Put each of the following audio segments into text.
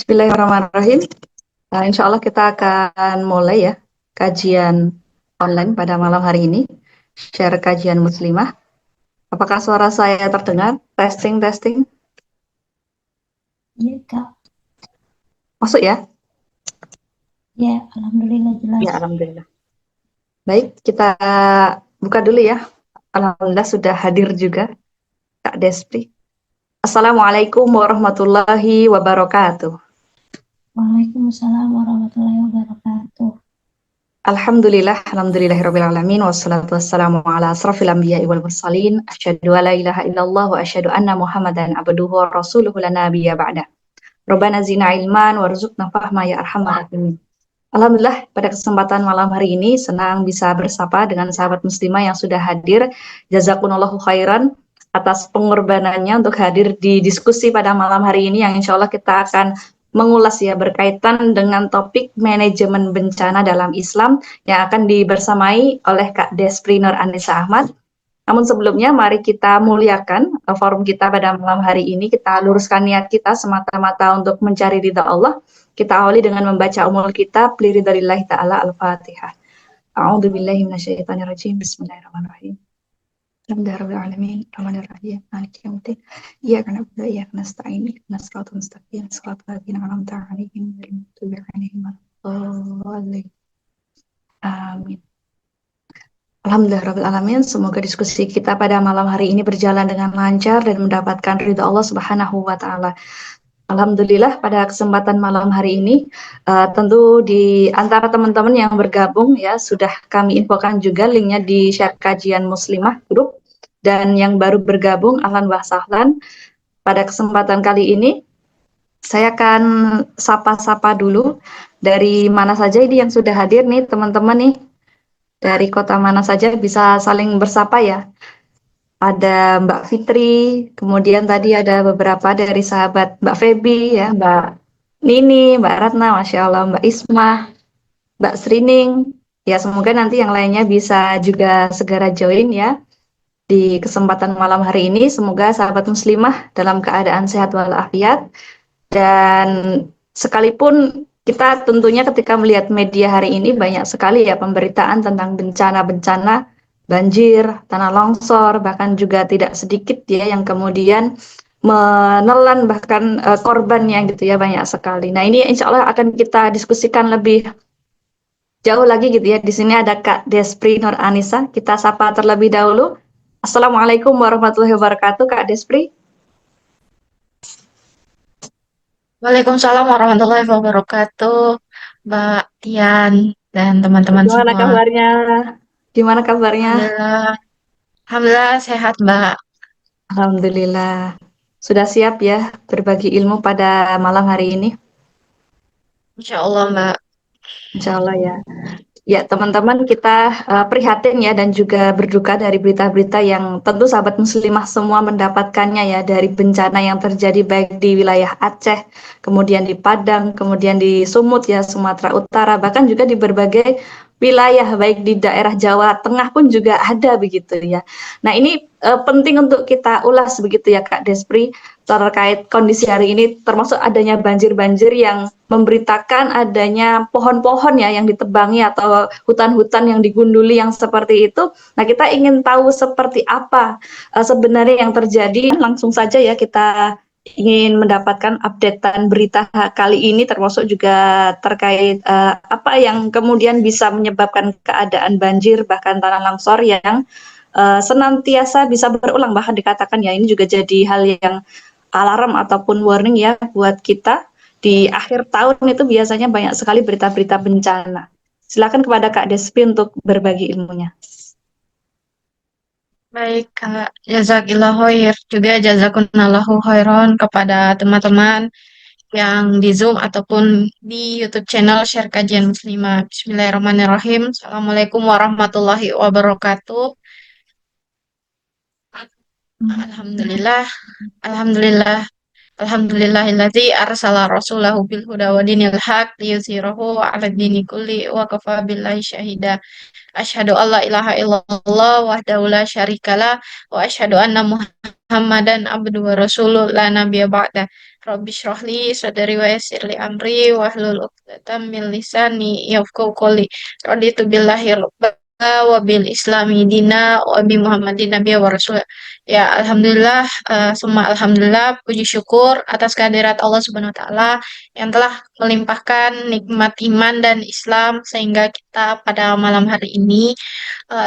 Bismillahirrahmanirrahim. Insya Allah kita akan mulai ya kajian online pada malam hari ini. Share kajian muslimah. Apakah suara saya terdengar? Testing, testing. Iya, Kak. Masuk ya? Ya, alhamdulillah jelas. Ya, alhamdulillah. Baik, kita buka dulu ya. Alhamdulillah sudah hadir juga Kak Despri. Assalamualaikum warahmatullahi wabarakatuh. Waalaikumsalam warahmatullahi wabarakatuh. Alhamdulillahirabbil alamin wassalatu wassalamu ala asrofil anbiya'i wal mursalin asyhadu an la ilaha illallah wa asyhadu anna muhammadan abduhu wa rasuluhu la nabiyya ba'da. Rabbana zina ilman warzuqna fahma ya arhamar rahimin. Alhamdulillah pada kesempatan malam hari ini senang bisa bersapa dengan sahabat muslimah yang sudah hadir. Jazakumullahu khairan atas pengorbanannya untuk hadir di diskusi pada malam hari ini yang insya Allah kita akan mengulas ya berkaitan dengan topik manajemen bencana dalam Islam yang akan dibersamai oleh Kak Despri Nur Anissa Ahmad. Namun sebelumnya mari kita muliakan forum kita pada malam hari ini, kita luruskan niat kita semata-mata untuk mencari ridha Allah. Kita awali dengan membaca umul kitab liridalillahi ta'ala al-fatihah. A'udzubillahi minasyaitonirrajim. Bismillahirrahmanirrahim. Alhamdulillahirabbil alamin, arrahmanir rahim, maliki yaumiddin. Iyyaka na'budu wa iyyaka nasta'in, ihdinas siratal mustaqim, siratal ladzina an'amta 'alaihim ghairil maghdubi 'alaihim waladdallin. Amin. Alhamdulillahirrahmanirrahim. Semoga diskusi kita pada malam hari ini berjalan dengan lancar dan mendapatkan ridha Allah Subhanahu wa Ta'ala. Alhamdulillah pada kesempatan malam hari ini tentu di antara teman-teman yang bergabung ya sudah kami infokan juga linknya di share kajian muslimah grup, dan yang baru bergabung ahlan wa sahlan. Pada kesempatan kali ini saya akan sapa-sapa dulu dari mana saja ini yang sudah hadir nih teman-teman nih. Dari kota mana saja bisa saling bersapa ya. Ada Mbak Fitri, kemudian tadi ada beberapa dari sahabat Mbak Feby ya, Mbak Nini, Mbak Ratna, Masya Allah, Mbak Isma, Mbak Srining. Ya semoga nanti yang lainnya bisa juga segera join ya di kesempatan malam hari ini. Semoga sahabat muslimah dalam keadaan sehat walafiat. Dan sekalipun kita tentunya ketika melihat media hari ini banyak sekali ya pemberitaan tentang bencana-bencana, banjir, tanah longsor, bahkan juga tidak sedikit ya yang kemudian menelan bahkan korbannya gitu ya banyak sekali. Nah ini insya Allah akan kita diskusikan lebih jauh lagi gitu ya. Di sini ada Kak Despri Nur Anissa. Kita sapa terlebih dahulu. Assalamualaikum warahmatullahi wabarakatuh Kak Despri. Waalaikumsalam warahmatullahi wabarakatuh, Mbak Tian dan teman-teman Gimana semua. kabarnya? Gimana kabarnya? Alhamdulillah, alhamdulillah sehat, Mbak. Alhamdulillah. Sudah siap ya berbagi ilmu pada malam hari ini? Insya Allah, Mbak. Insya Allah ya. Ya, teman-teman kita prihatin ya dan juga berduka dari berita-berita yang tentu sahabat muslimah semua mendapatkannya ya dari bencana yang terjadi baik di wilayah Aceh, kemudian di Padang, kemudian di Sumut ya Sumatera Utara, bahkan juga di berbagai wilayah baik di daerah Jawa Tengah pun juga ada begitu ya. Nah, ini penting untuk kita ulas begitu ya Kak Despri terkait kondisi hari ini termasuk adanya banjir-banjir yang memberitakan adanya pohon-pohon ya yang ditebangi atau hutan-hutan yang digunduli yang seperti itu. Nah, kita ingin tahu seperti apa sebenarnya yang terjadi. Langsung saja ya kita ingin mendapatkan updatean berita kali ini termasuk juga terkait apa yang kemudian bisa menyebabkan keadaan banjir bahkan tanah longsor yang senantiasa bisa berulang, bahkan dikatakan ya ini juga jadi hal yang alarm ataupun warning ya buat kita di akhir tahun itu biasanya banyak sekali berita-berita bencana. Silakan kepada Kak Despi untuk berbagi ilmunya. Baik, Kak. Jazakillah khair. Juga jazakumullahu khairan kepada teman-teman yang di Zoom ataupun di YouTube channel Share Kajian Muslimah. Bismillahirrahmanirrahim. Assalamualaikum warahmatullahi wabarakatuh. Alhamdulillah, alhamdulillah, alhamdulillahilladzi arsala rasulahu bil huda wa dinil haq liyuzhirahu 'ala dini kulli wa kafa billahi syahida. Asyhadu alla ilaha illallah wahdahu la syarikalah wa asyhadu anna Muhammadan abdu wa rasuluh la nabiyya ba'da. Rabbi shrah li sadri wa yassir li amri wahlul 'uqdatam min lisani yafqahu qawli. Raditu billahi rabba wa bil islami dina wa bi Muhammadin nabiyya wa rasul. Ya, alhamdulillah, semua alhamdulillah, puji syukur atas kehadirat Allah Subhanahu wa taala yang telah melimpahkan nikmat iman dan Islam sehingga kita pada malam hari ini,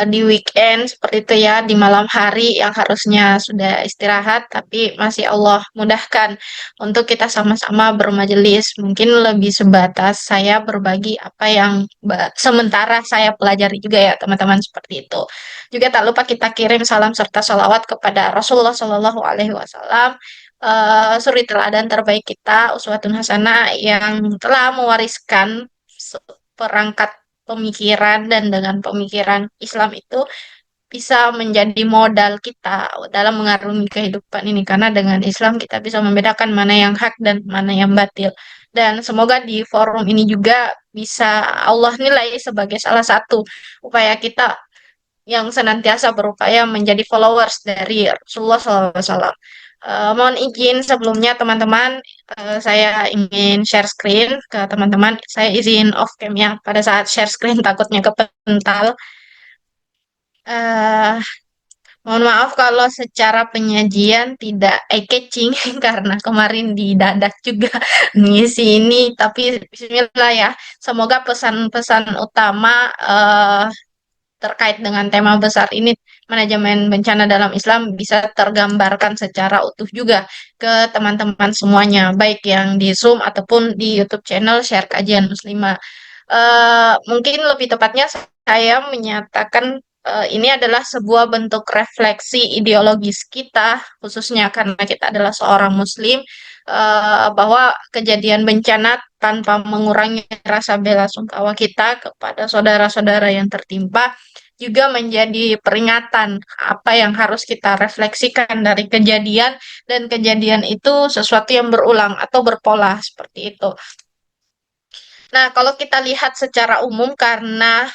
di weekend seperti itu ya, di malam hari yang harusnya sudah istirahat, tapi masih Allah mudahkan untuk kita sama-sama bermajelis. Mungkin lebih sebatas saya berbagi apa yang sementara saya pelajari juga ya teman-teman, seperti itu. Juga tak lupa kita kirim salam serta salawat kepada Rasulullah Shallallahu Alaihi Wasallam, suri teladan terbaik kita, uswatun hasanah yang telah mewariskan perangkat pemikiran, dan dengan pemikiran Islam itu bisa menjadi modal kita dalam mengarungi kehidupan ini, karena dengan Islam kita bisa membedakan mana yang hak dan mana yang batil. Dan semoga di forum ini juga bisa Allah nilai sebagai salah satu upaya kita yang senantiasa berupaya menjadi followers dari Rasulullah SAW. Mohon izin sebelumnya teman-teman, saya ingin share screen ke teman-teman. Saya izin off cam ya pada saat share screen, takutnya kepental. Eh, Mohon maaf kalau secara penyajian tidak eye-catching karena kemarin didadak juga ngisi ini, tapi bismillah ya. Semoga pesan-pesan utama terkait dengan tema besar ini, manajemen bencana dalam Islam, bisa tergambarkan secara utuh juga ke teman-teman semuanya, baik yang di Zoom ataupun di YouTube channel Share Kajian Muslimah. Mungkin lebih tepatnya saya menyatakan ini adalah sebuah bentuk refleksi ideologis kita, khususnya karena kita adalah seorang Muslim, bahwa kejadian bencana tanpa mengurangi rasa bela sungkawa kita kepada saudara-saudara yang tertimpa juga menjadi peringatan apa yang harus kita refleksikan dari kejadian, dan kejadian itu sesuatu yang berulang atau berpola seperti itu. Nah, kalau kita lihat secara umum, karena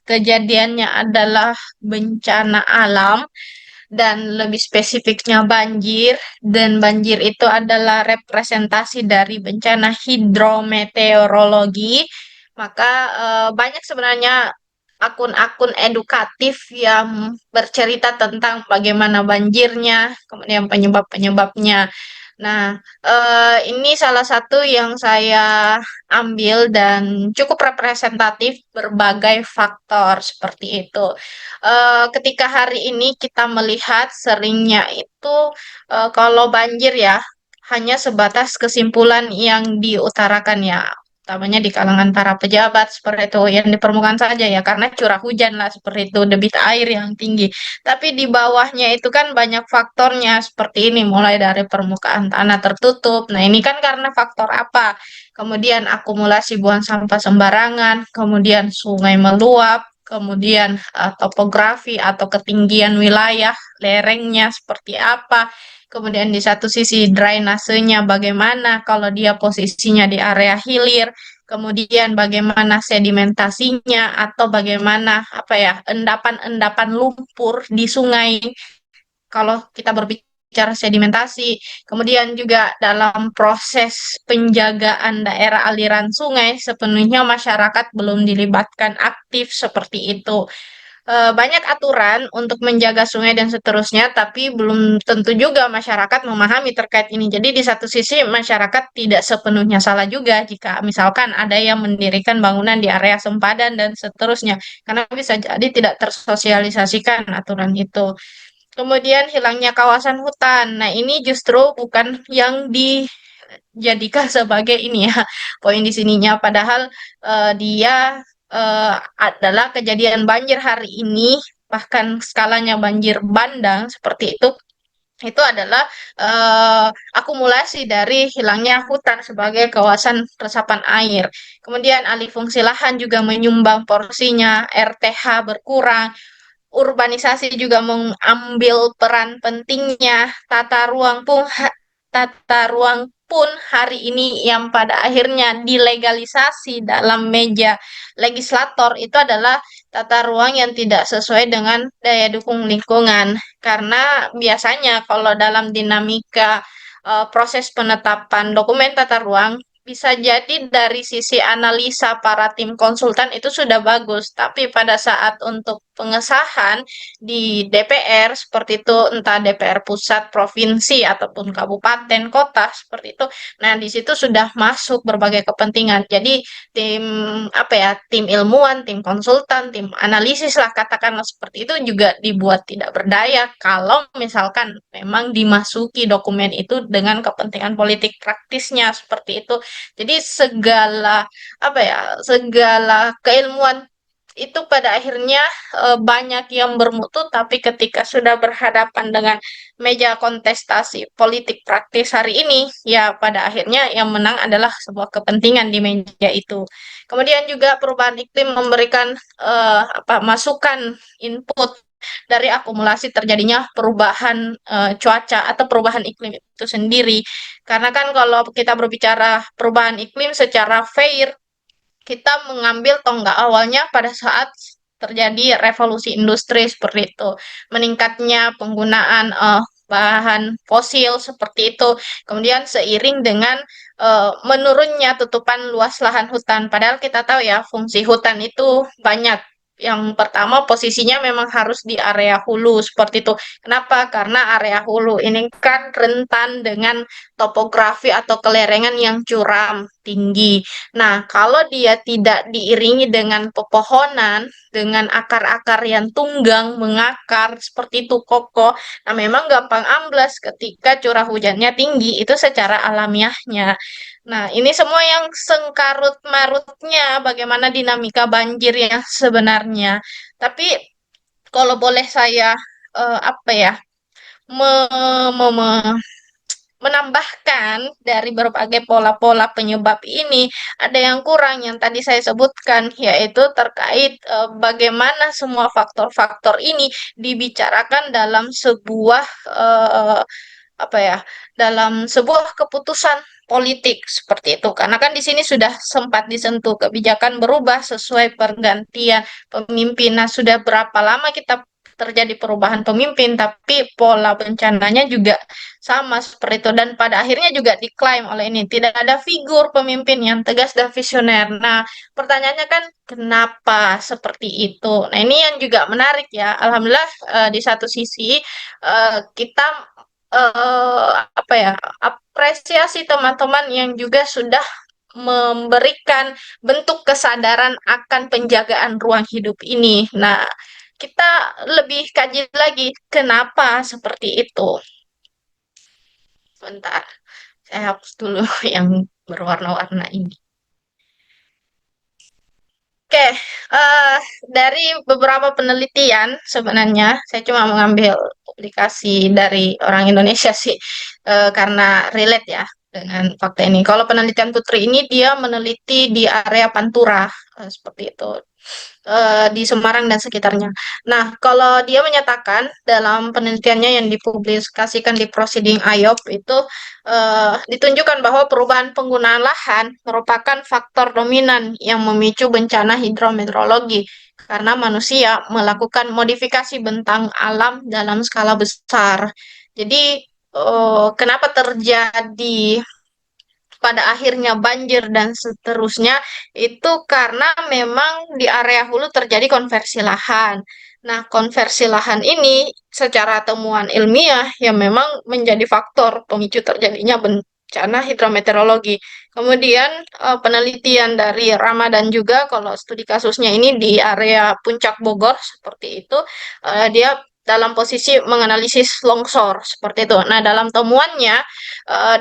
kejadiannya adalah bencana alam dan lebih spesifiknya banjir, dan banjir itu adalah representasi dari bencana hidrometeorologi, maka banyak sebenarnya akun-akun edukatif yang bercerita tentang bagaimana banjirnya, kemudian penyebab-penyebabnya. Nah, ini salah satu yang saya ambil dan cukup representatif berbagai faktor seperti itu. Ketika hari ini kita melihat seringnya itu, kalau banjir ya hanya sebatas kesimpulan yang diutarakan ya, utamanya di kalangan para pejabat seperti itu, yang di permukaan saja ya, karena curah hujan lah seperti itu, debit air yang tinggi. Tapi di bawahnya itu kan banyak faktornya seperti ini, mulai dari permukaan tanah tertutup. Nah, ini kan karena faktor apa? Kemudian akumulasi buang sampah sembarangan, kemudian sungai meluap, kemudian topografi atau ketinggian wilayah, lerengnya seperti apa. Kemudian di satu sisi drainasenya bagaimana kalau dia posisinya di area hilir, kemudian bagaimana sedimentasinya atau bagaimana apa ya, endapan-endapan lumpur di sungai kalau kita berbicara sedimentasi. Kemudian juga dalam proses penjagaan daerah aliran sungai, sepenuhnya masyarakat belum dilibatkan aktif seperti itu. Banyak aturan untuk menjaga sungai dan seterusnya, tapi belum tentu juga masyarakat memahami terkait ini. Jadi di satu sisi masyarakat tidak sepenuhnya salah juga jika misalkan ada yang mendirikan bangunan di area sempadan dan seterusnya, karena bisa jadi tidak tersosialisasikan aturan itu. Kemudian hilangnya kawasan hutan. Nah, ini justru bukan yang dijadikan sebagai ini ya, poin di sininya. Padahal dia adalah kejadian banjir hari ini, bahkan skalanya banjir bandang seperti itu adalah eh, akumulasi dari hilangnya hutan sebagai kawasan resapan air. Kemudian alih fungsi lahan juga menyumbang porsinya, RTH berkurang, urbanisasi juga mengambil peran pentingnya, tata ruang pun hari ini yang pada akhirnya dilegalisasi dalam meja legislator itu adalah tata ruang yang tidak sesuai dengan daya dukung lingkungan. Karena biasanya kalau dalam dinamika proses penetapan dokumen tata ruang, bisa jadi dari sisi analisa para tim konsultan itu sudah bagus, tapi pada saat untuk pengesahan di DPR seperti itu, entah DPR pusat, provinsi ataupun kabupaten, kota seperti itu. Nah, di situ sudah masuk berbagai kepentingan. Jadi tim apa ya, tim ilmuwan, tim konsultan, tim analisis lah katakanlah seperti itu juga dibuat tidak berdaya kalau misalkan memang dimasuki dokumen itu dengan kepentingan politik praktisnya seperti itu. Jadi segala apa ya, segala keilmuan itu pada akhirnya banyak yang bermutu, tapi ketika sudah berhadapan dengan meja kontestasi politik praktis hari ini, ya pada akhirnya yang menang adalah sebuah kepentingan di meja itu. Kemudian juga perubahan iklim memberikan apa masukan input dari akumulasi terjadinya perubahan cuaca atau perubahan iklim itu sendiri. Karena kan kalau kita berbicara perubahan iklim secara fair, kita mengambil tonggak awalnya pada saat terjadi revolusi industri seperti itu, meningkatnya penggunaan bahan fosil seperti itu, kemudian seiring dengan menurunnya tutupan luas lahan hutan. Padahal kita tahu ya fungsi hutan itu banyak. Yang pertama posisinya memang harus di area hulu seperti itu. Kenapa? Karena area hulu ini kan rentan dengan topografi atau kelerengan yang curam tinggi. Nah, kalau dia tidak diiringi dengan pepohonan, dengan akar-akar yang tunggang, mengakar, seperti itu kokoh, nah memang gampang amblas ketika curah hujannya tinggi, itu secara alamiahnya. Nah, ini semua yang sengkarut marutnya, bagaimana dinamika banjir yang sebenarnya. Tapi kalau boleh saya apa ya, menambahkan dari berbagai pola-pola penyebab ini, ada yang kurang yang tadi saya sebutkan, yaitu terkait bagaimana semua faktor-faktor ini dibicarakan dalam sebuah apa ya, dalam sebuah keputusan politik seperti itu. Karena kan di sini sudah sempat disentuh kebijakan berubah sesuai pergantian pemimpin. Nah, sudah berapa lama kita terjadi perubahan pemimpin, tapi pola bencananya juga sama seperti itu. Dan pada akhirnya juga diklaim oleh ini, tidak ada figur pemimpin yang tegas dan visioner. Nah, pertanyaannya kan kenapa seperti itu? Nah, ini yang juga menarik ya. Alhamdulillah di satu sisi kita apa ya, apresiasi teman-teman yang juga sudah memberikan bentuk kesadaran akan penjagaan ruang hidup ini. Nah, kita lebih kaji lagi kenapa seperti itu. Bentar, saya hapus dulu yang berwarna-warna ini. Oke, dari beberapa penelitian sebenarnya saya cuma mengambil publikasi dari orang Indonesia sih, karena relate ya dengan fakta ini. Kalau penelitian Putri ini dia meneliti di area Pantura, seperti itu, di Semarang dan sekitarnya. Nah, kalau dia menyatakan dalam penelitiannya yang dipublikasikan di Proceeding IOP itu ditunjukkan bahwa perubahan penggunaan lahan merupakan faktor dominan yang memicu bencana hidrometeorologi karena manusia melakukan modifikasi bentang alam dalam skala besar. Jadi, kenapa terjadi pada akhirnya banjir dan seterusnya itu karena memang di area hulu terjadi konversi lahan. Nah, konversi lahan ini secara temuan ilmiah yang memang menjadi faktor pemicu terjadinya bencana hidrometeorologi. Kemudian penelitian dari Ramadan juga kalau studi kasusnya ini di area Puncak Bogor seperti itu, dia dalam posisi menganalisis longsor seperti itu. Nah, dalam temuannya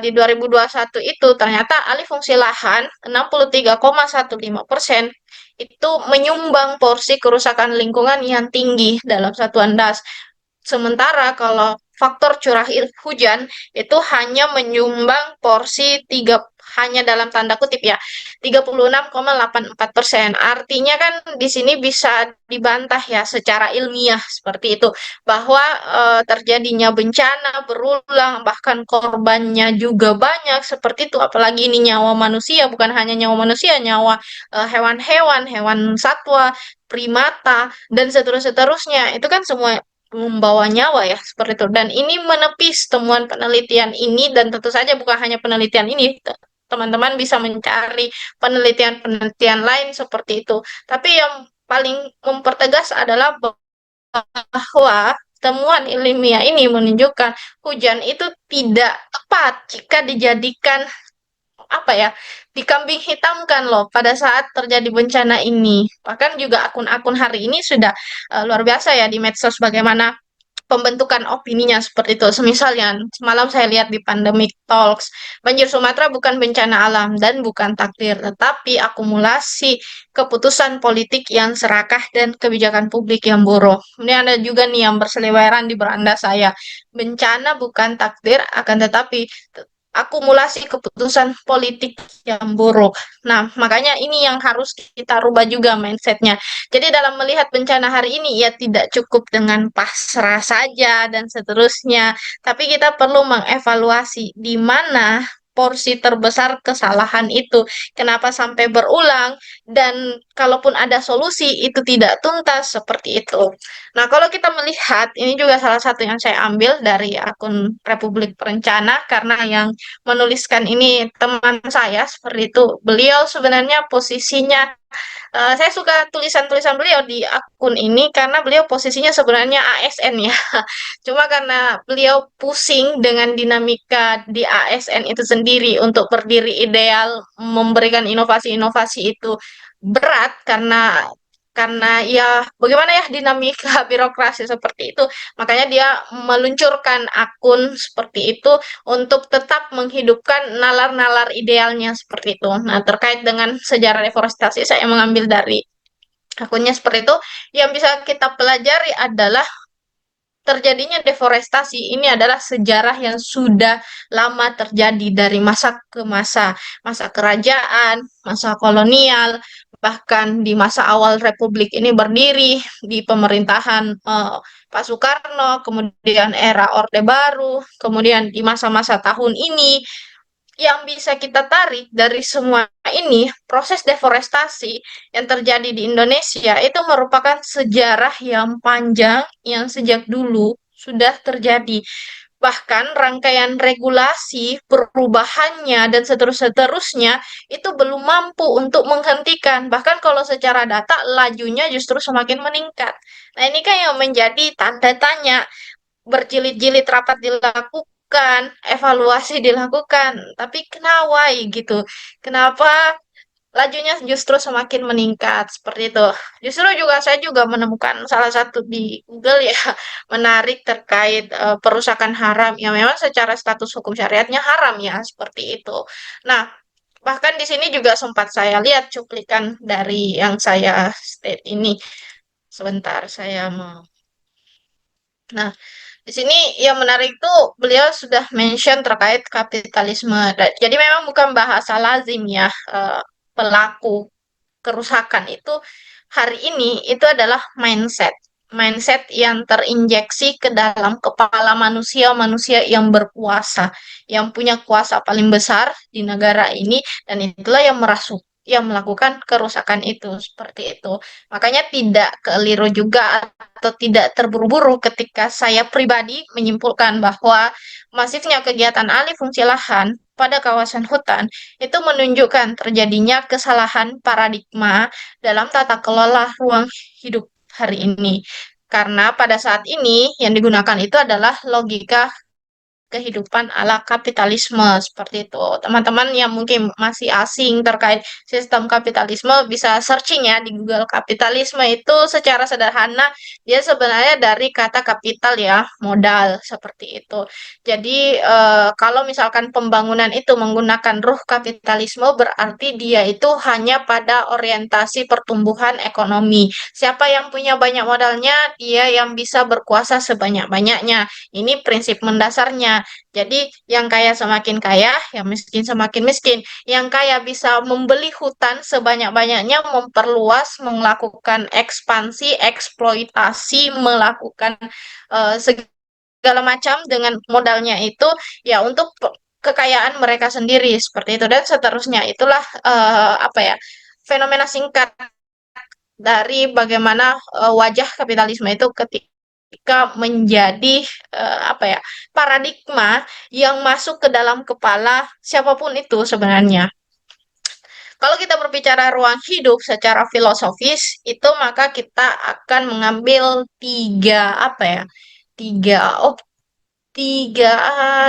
di 2021 itu ternyata alih fungsi lahan 63,15% itu menyumbang porsi kerusakan lingkungan yang tinggi dalam satuan das. Sementara kalau faktor curah hujan itu hanya menyumbang porsi hanya dalam tanda kutip ya, 36,84%. Artinya kan di sini bisa dibantah ya secara ilmiah seperti itu, bahwa terjadinya bencana berulang, bahkan korbannya juga banyak seperti itu. Apalagi ini nyawa manusia, bukan hanya nyawa manusia, nyawa hewan-hewan, hewan satwa, primata, dan seterusnya. Itu kan semua membawa nyawa ya seperti itu. Dan ini menepis temuan penelitian ini, dan tentu saja bukan hanya penelitian ini. Teman-teman bisa mencari penelitian-penelitian lain seperti itu. Tapi yang paling mempertegas adalah bahwa temuan ilmiah ini menunjukkan hujan itu tidak tepat jika dijadikan apa ya, dikambing hitamkan loh pada saat terjadi bencana ini. Bahkan juga akun-akun hari ini sudah luar biasa ya di medsos bagaimana pembentukan opininya seperti itu. Semisal yang semalam saya lihat di Pandemic Talks, banjir Sumatera bukan bencana alam dan bukan takdir, tetapi akumulasi keputusan politik yang serakah dan kebijakan publik yang buruk. Ini ada juga nih yang berseliweran di beranda saya. Bencana bukan takdir, akan tetapi akumulasi keputusan politik yang buruk. Nah, makanya ini yang harus kita rubah juga mindsetnya. Jadi dalam melihat bencana hari ini, ya tidak cukup dengan pasrah saja dan seterusnya, tapi kita perlu mengevaluasi di mana porsi terbesar kesalahan itu, kenapa sampai berulang, dan kalaupun ada solusi itu tidak tuntas seperti itu. Nah, kalau kita melihat, ini juga salah satu yang saya ambil dari akun Republik Perencana, karena yang menuliskan ini teman saya seperti itu. Beliau sebenarnya posisinya, saya suka tulisan-tulisan beliau di akun ini karena beliau posisinya sebenarnya ASN ya. Cuma karena beliau pusing dengan dinamika di ASN itu sendiri untuk berdiri ideal, memberikan inovasi-inovasi itu berat karena ya bagaimana ya dinamika birokrasi seperti itu. Makanya dia meluncurkan akun seperti itu untuk tetap menghidupkan nalar-nalar idealnya seperti itu. Nah, terkait dengan sejarah deforestasi, saya mengambil dari akunnya seperti itu. Yang bisa kita pelajari adalah terjadinya deforestasi ini adalah sejarah yang sudah lama terjadi dari masa ke masa, masa kerajaan, masa kolonial, bahkan di masa awal Republik ini berdiri di pemerintahan Pak Soekarno, kemudian era Orde Baru, kemudian di masa-masa tahun ini. Yang bisa kita tarik dari semua ini, proses deforestasi yang terjadi di Indonesia itu merupakan sejarah yang panjang yang sejak dulu sudah terjadi. Bahkan rangkaian regulasi, perubahannya, dan seterusnya itu belum mampu untuk menghentikan. Bahkan kalau secara data, lajunya justru semakin meningkat. Nah, ini kan yang menjadi tanda tanya, berjilid-jilid rapat dilakukan, evaluasi dilakukan, tapi kenapa gitu? Kenapa lajunya justru semakin meningkat seperti itu? Justru juga saya juga menemukan salah satu di Google ya, menarik terkait perusakan haram yang memang secara status hukum syariatnya haram ya, seperti itu. Nah, bahkan di sini juga sempat saya lihat cuplikan dari yang saya state ini. Sebentar, saya mau. Nah, di sini yang menarik tuh beliau sudah mention terkait kapitalisme. Jadi memang bukan bahasa lazim ya, pelaku kerusakan itu hari ini itu adalah mindset. Mindset yang terinjeksi ke dalam kepala manusia-manusia yang berkuasa, yang punya kuasa paling besar di negara ini, dan itulah yang merasuk, yang melakukan kerusakan itu seperti itu. Makanya tidak keliru juga atau tidak terburu-buru ketika saya pribadi menyimpulkan bahwa masifnya kegiatan alih fungsi lahan pada kawasan hutan itu menunjukkan terjadinya kesalahan paradigma dalam tata kelola ruang hidup hari ini. Karena pada saat ini yang digunakan itu adalah logika kehidupan ala kapitalisme seperti itu. Teman-teman yang mungkin masih asing terkait sistem kapitalisme bisa searching ya di Google. Kapitalisme itu secara sederhana dia sebenarnya dari kata kapital ya, modal seperti itu. Jadi kalau misalkan pembangunan itu menggunakan ruh kapitalisme berarti dia itu hanya pada orientasi pertumbuhan ekonomi. Siapa yang punya banyak modalnya, dia yang bisa berkuasa sebanyak-banyaknya. Ini prinsip mendasarnya. Jadi yang kaya semakin kaya, yang miskin semakin miskin. Yang kaya bisa membeli hutan sebanyak-banyaknya, memperluas, melakukan ekspansi, eksploitasi, melakukan segala macam dengan modalnya itu ya untuk kekayaan mereka sendiri seperti itu dan seterusnya. Itulah apa ya fenomena singkat dari bagaimana wajah kapitalisme itu ketika menjadi apa ya paradigma yang masuk ke dalam kepala siapapun itu sebenarnya. Kalau kita berbicara ruang hidup secara filosofis, itu maka kita akan mengambil apa ya, tiga tiga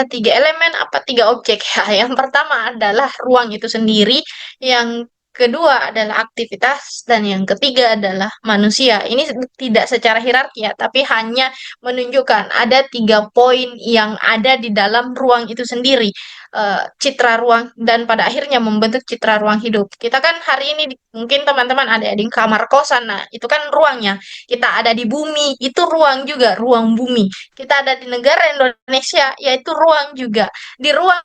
tiga elemen apa tiga objek ya. Yang pertama adalah ruang itu sendiri, yang kedua adalah aktivitas, dan yang ketiga adalah manusia. Ini tidak secara hierarki ya, tapi hanya menunjukkan ada 3 poin yang ada di dalam ruang itu sendiri. Citra ruang dan pada akhirnya membentuk citra ruang hidup. Kita kan hari ini mungkin teman-teman ada di kamar kosan, nah itu kan ruangnya. Kita ada di bumi, itu ruang juga, ruang bumi. Kita ada di negara Indonesia, yaitu ruang juga. Di ruang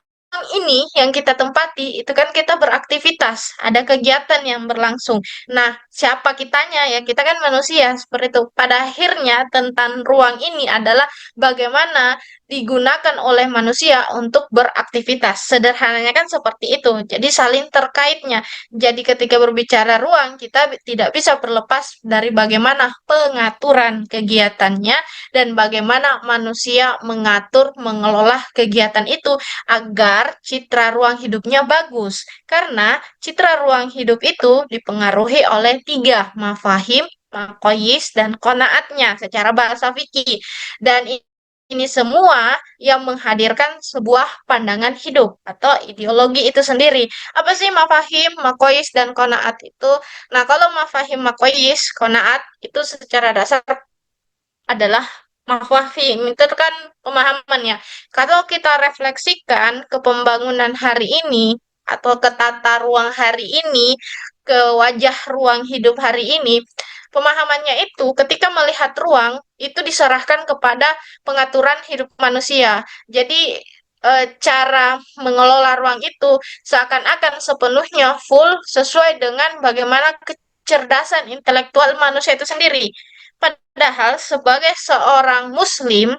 ini yang kita tempati, itu kan kita beraktivitas, ada kegiatan yang berlangsung. Nah, siapa kitanya? Ya, kita kan manusia, seperti itu. Pada akhirnya, tentang ruang ini adalah bagaimana digunakan oleh manusia untuk beraktivitas. Sederhananya kan seperti itu. Jadi saling terkaitnya. Jadi ketika berbicara ruang, kita tidak bisa berlepas dari bagaimana pengaturan kegiatannya dan bagaimana manusia mengatur, mengelola kegiatan itu agar citra ruang hidupnya bagus. Karena citra ruang hidup itu dipengaruhi oleh 3 mafahim, makoyis, dan konaatnya secara bahasa fikih. Dan ini semua yang menghadirkan sebuah pandangan hidup atau ideologi itu sendiri. Apa sih mafahim, makoyis, dan konaat itu? Nah, kalau mafahim, makoyis, konaat itu secara dasar adalah mafahim itu kan pemahamannya. Kalau kita refleksikan ke pembangunan hari ini atau ke tata ruang hari ini, ke wajah ruang hidup hari ini, pemahamannya itu ketika melihat ruang itu diserahkan kepada pengaturan hidup manusia. Jadi cara mengelola ruang itu seakan-akan sepenuhnya full sesuai dengan bagaimana kecerdasan intelektual manusia itu sendiri. Padahal sebagai seorang muslim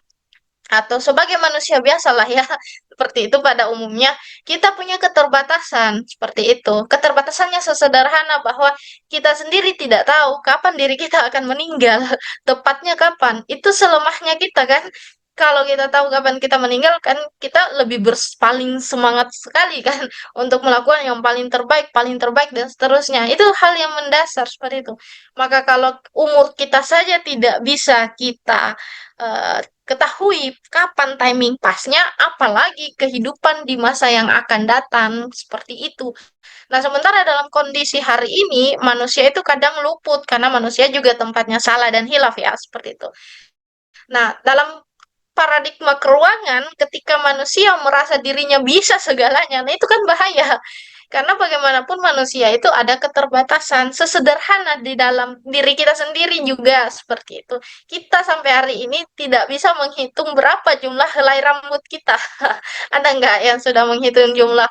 atau sebagai manusia biasa lah ya, seperti itu pada umumnya, kita punya keterbatasan seperti itu. Keterbatasannya sesederhana bahwa kita sendiri tidak tahu kapan diri kita akan meninggal, tepatnya kapan. Itu selemahnya kita kan. Kalau kita tahu kapan kita meninggal kan kita lebih paling semangat sekali kan untuk melakukan yang paling terbaik dan seterusnya. Itu hal yang mendasar seperti itu. Maka kalau umur kita saja tidak bisa kita ketahui kapan timing pasnya, apalagi kehidupan di masa yang akan datang seperti itu. Nah, sementara dalam kondisi hari ini, manusia itu kadang luput karena manusia juga tempatnya salah dan hilaf ya, seperti itu. Nah, dalam paradigma keruangan, ketika manusia merasa dirinya bisa segalanya, nah itu kan bahaya. Karena bagaimanapun manusia itu ada keterbatasan, sesederhana di dalam diri kita sendiri juga seperti itu. Kita sampai hari ini tidak bisa menghitung berapa jumlah helai rambut kita. Ada nggak yang sudah menghitung jumlah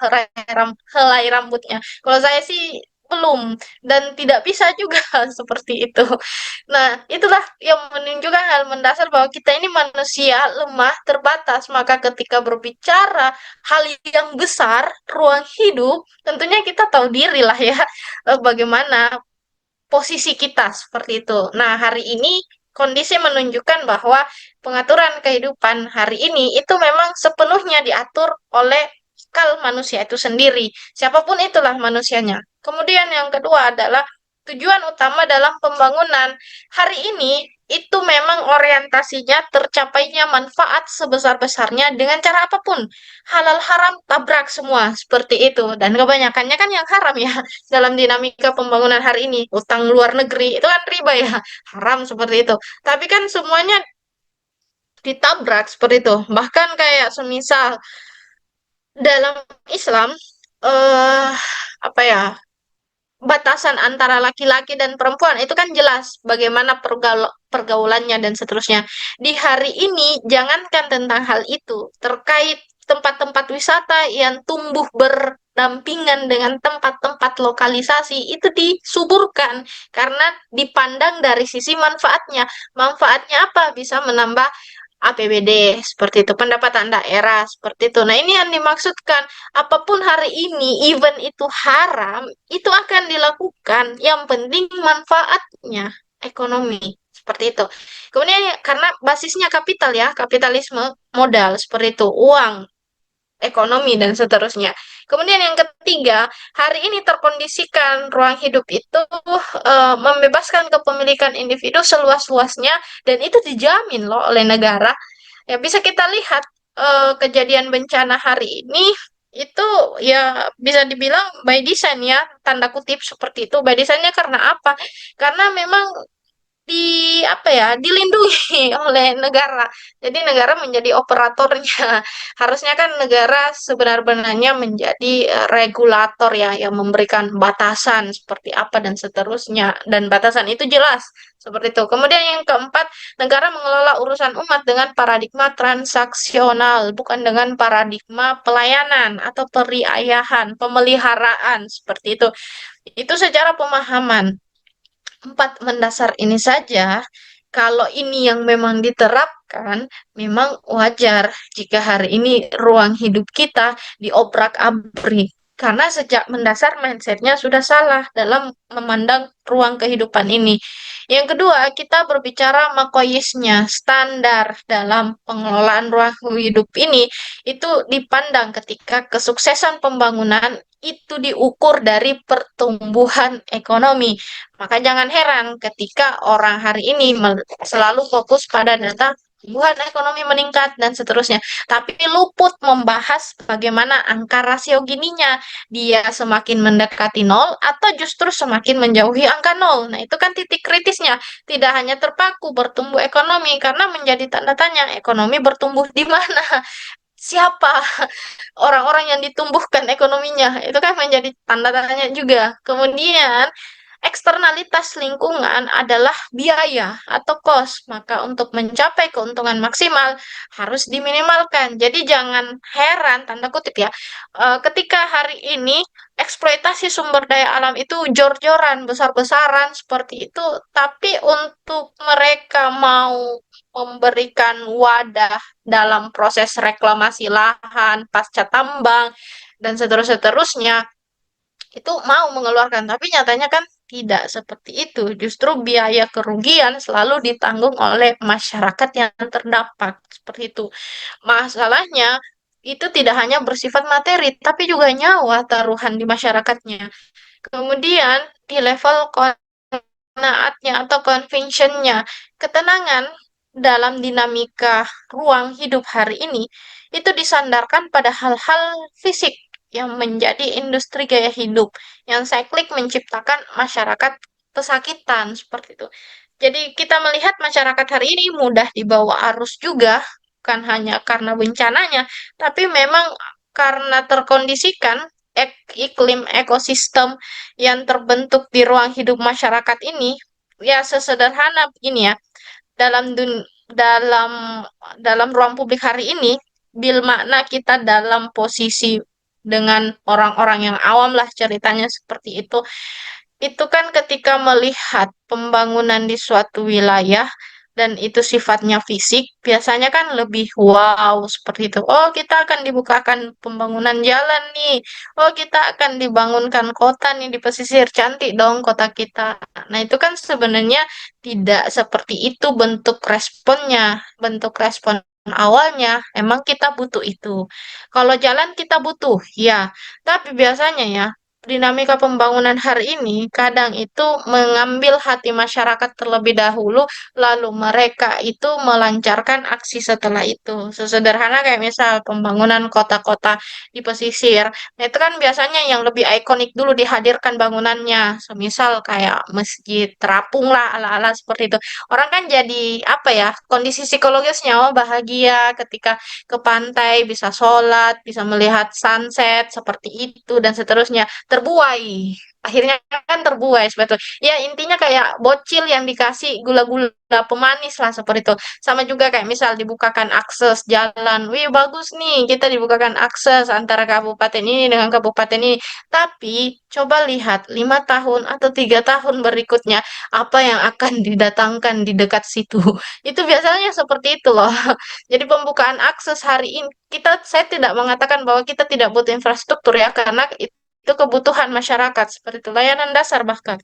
helai rambutnya? Kalau saya sih belum dan tidak bisa juga seperti itu. Nah, itulah yang menunjukkan hal mendasar bahwa kita ini manusia lemah, terbatas. Maka ketika berbicara hal yang besar, ruang hidup, tentunya kita tahu diri lah ya, bagaimana posisi kita seperti itu. Nah, hari ini kondisi menunjukkan bahwa pengaturan kehidupan hari ini itu memang sepenuhnya diatur oleh akal manusia itu sendiri. Siapapun itulah manusianya. Kemudian yang kedua adalah tujuan utama dalam pembangunan. Hari ini itu memang orientasinya tercapainya manfaat sebesar-besarnya dengan cara apapun. Halal haram tabrak semua seperti itu. Dan kebanyakannya kan yang haram ya dalam dinamika pembangunan hari ini. Utang luar negeri itu kan riba ya, haram seperti itu. Tapi kan semuanya ditabrak seperti itu. Bahkan kayak semisal dalam Islam, eh apa ya? batasan antara laki-laki dan perempuan itu kan jelas bagaimana pergaulannya dan seterusnya. Di hari ini jangankan tentang hal itu, terkait tempat-tempat wisata yang tumbuh berdampingan dengan tempat-tempat lokalisasi itu disuburkan karena dipandang dari sisi manfaatnya. Manfaatnya apa? Bisa menambah APBD seperti itu, pendapatan daerah seperti itu. Nah, ini yang dimaksudkan. Apapun hari ini, even itu haram, itu akan dilakukan. Yang penting manfaatnya ekonomi seperti itu. Kemudian karena basisnya kapital ya, kapitalisme modal seperti itu, uang, ekonomi dan seterusnya. Kemudian yang ketiga, hari ini terkondisikan ruang hidup itu membebaskan kepemilikan individu seluas-luasnya dan itu dijamin loh oleh negara. Ya bisa kita lihat kejadian bencana hari ini itu ya bisa dibilang by design ya, tanda kutip seperti itu. By design-nya karena apa? Karena memang di apa ya dilindungi oleh negara. Jadi negara menjadi operatornya. Harusnya kan negara sebenar-benarnya menjadi regulator ya yang memberikan batasan seperti apa dan seterusnya dan batasan itu jelas seperti itu. Kemudian yang keempat, negara mengelola urusan umat dengan paradigma transaksional bukan dengan paradigma pelayanan atau periayahan, pemeliharaan seperti itu. Itu secara pemahaman. Empat mendasar ini saja, kalau ini yang memang diterapkan, memang wajar jika hari ini ruang hidup kita diobrak-abrik. Karena sejak mendasar mindsetnya sudah salah dalam memandang ruang kehidupan ini. Yang kedua, kita berbicara makoyisnya, standar dalam pengelolaan ruang hidup ini itu dipandang ketika kesuksesan pembangunan itu diukur dari pertumbuhan ekonomi. Maka jangan heran ketika orang hari ini selalu fokus pada data pertumbuhan ekonomi meningkat dan seterusnya. Tapi luput membahas bagaimana angka rasio gininya. Dia semakin mendekati nol atau justru semakin menjauhi angka nol. Nah, itu kan titik kritisnya. Tidak hanya terpaku bertumbuh ekonomi, karena menjadi tanda tanya ekonomi bertumbuh di mana. Siapa orang-orang yang ditumbuhkan ekonominya? Itu kan menjadi tanda tanya juga. Kemudian eksternalitas lingkungan adalah biaya atau cost, maka untuk mencapai keuntungan maksimal harus diminimalkan. Jadi jangan heran, tanda kutip ya, ketika hari ini eksploitasi sumber daya alam itu jor-joran, besar-besaran seperti itu, tapi untuk mereka mau memberikan wadah dalam proses reklamasi lahan, pasca tambang, dan seterusnya, itu mau mengeluarkan, tapi nyatanya kan tidak seperti itu. Justru biaya kerugian selalu ditanggung oleh masyarakat yang terdampak. Seperti itu. Masalahnya itu tidak hanya bersifat materi, tapi juga nyawa taruhan di masyarakatnya. Kemudian di level naatnya atau conventionnya, ketenangan dalam dinamika ruang hidup hari ini itu disandarkan pada hal-hal fisik yang menjadi industri gaya hidup yang siklik menciptakan masyarakat pesakitan seperti itu. Jadi kita melihat masyarakat hari ini mudah dibawa arus juga, bukan hanya karena bencananya, tapi memang karena terkondisikan iklim ekosistem yang terbentuk di ruang hidup masyarakat ini, ya sesederhana ini ya, dalam dalam dalam ruang publik hari ini, bil makna kita dalam posisi dengan orang-orang yang awam lah ceritanya seperti itu kan ketika melihat pembangunan di suatu wilayah dan itu sifatnya fisik, biasanya kan lebih wow seperti itu. Oh, kita akan dibukakan pembangunan jalan nih. Oh, kita akan dibangunkan kota nih di pesisir. Cantik dong kota kita. Nah, itu kan sebenarnya tidak seperti itu bentuk responnya. Bentuk respon awalnya emang kita butuh itu. Kalau jalan kita butuh, ya. Tapi biasanya ya, dinamika pembangunan hari ini kadang itu mengambil hati masyarakat terlebih dahulu, lalu mereka itu melancarkan aksi setelah itu. Sesederhana kayak misal pembangunan kota-kota di pesisir. Nah, itu kan biasanya yang lebih ikonik dulu dihadirkan bangunannya. Semisal kayak masjid terapung lah ala-ala seperti itu. Orang kan jadi apa ya, kondisi psikologisnya oh bahagia ketika ke pantai, bisa sholat, bisa melihat sunset seperti itu dan seterusnya terbuai akhirnya kan terbuai sebetulnya. Ya intinya kayak bocil yang dikasih gula-gula pemanis lah seperti itu. Sama juga kayak misal dibukakan akses jalan. Wih bagus nih kita dibukakan akses antara kabupaten ini dengan kabupaten ini. Tapi coba lihat 5 tahun atau 3 tahun berikutnya apa yang akan didatangkan di dekat situ. Itu biasanya seperti itu loh. Jadi pembukaan akses hari ini saya tidak mengatakan bahwa kita tidak butuh infrastruktur ya karena itu kebutuhan masyarakat seperti itu layanan dasar bahkan.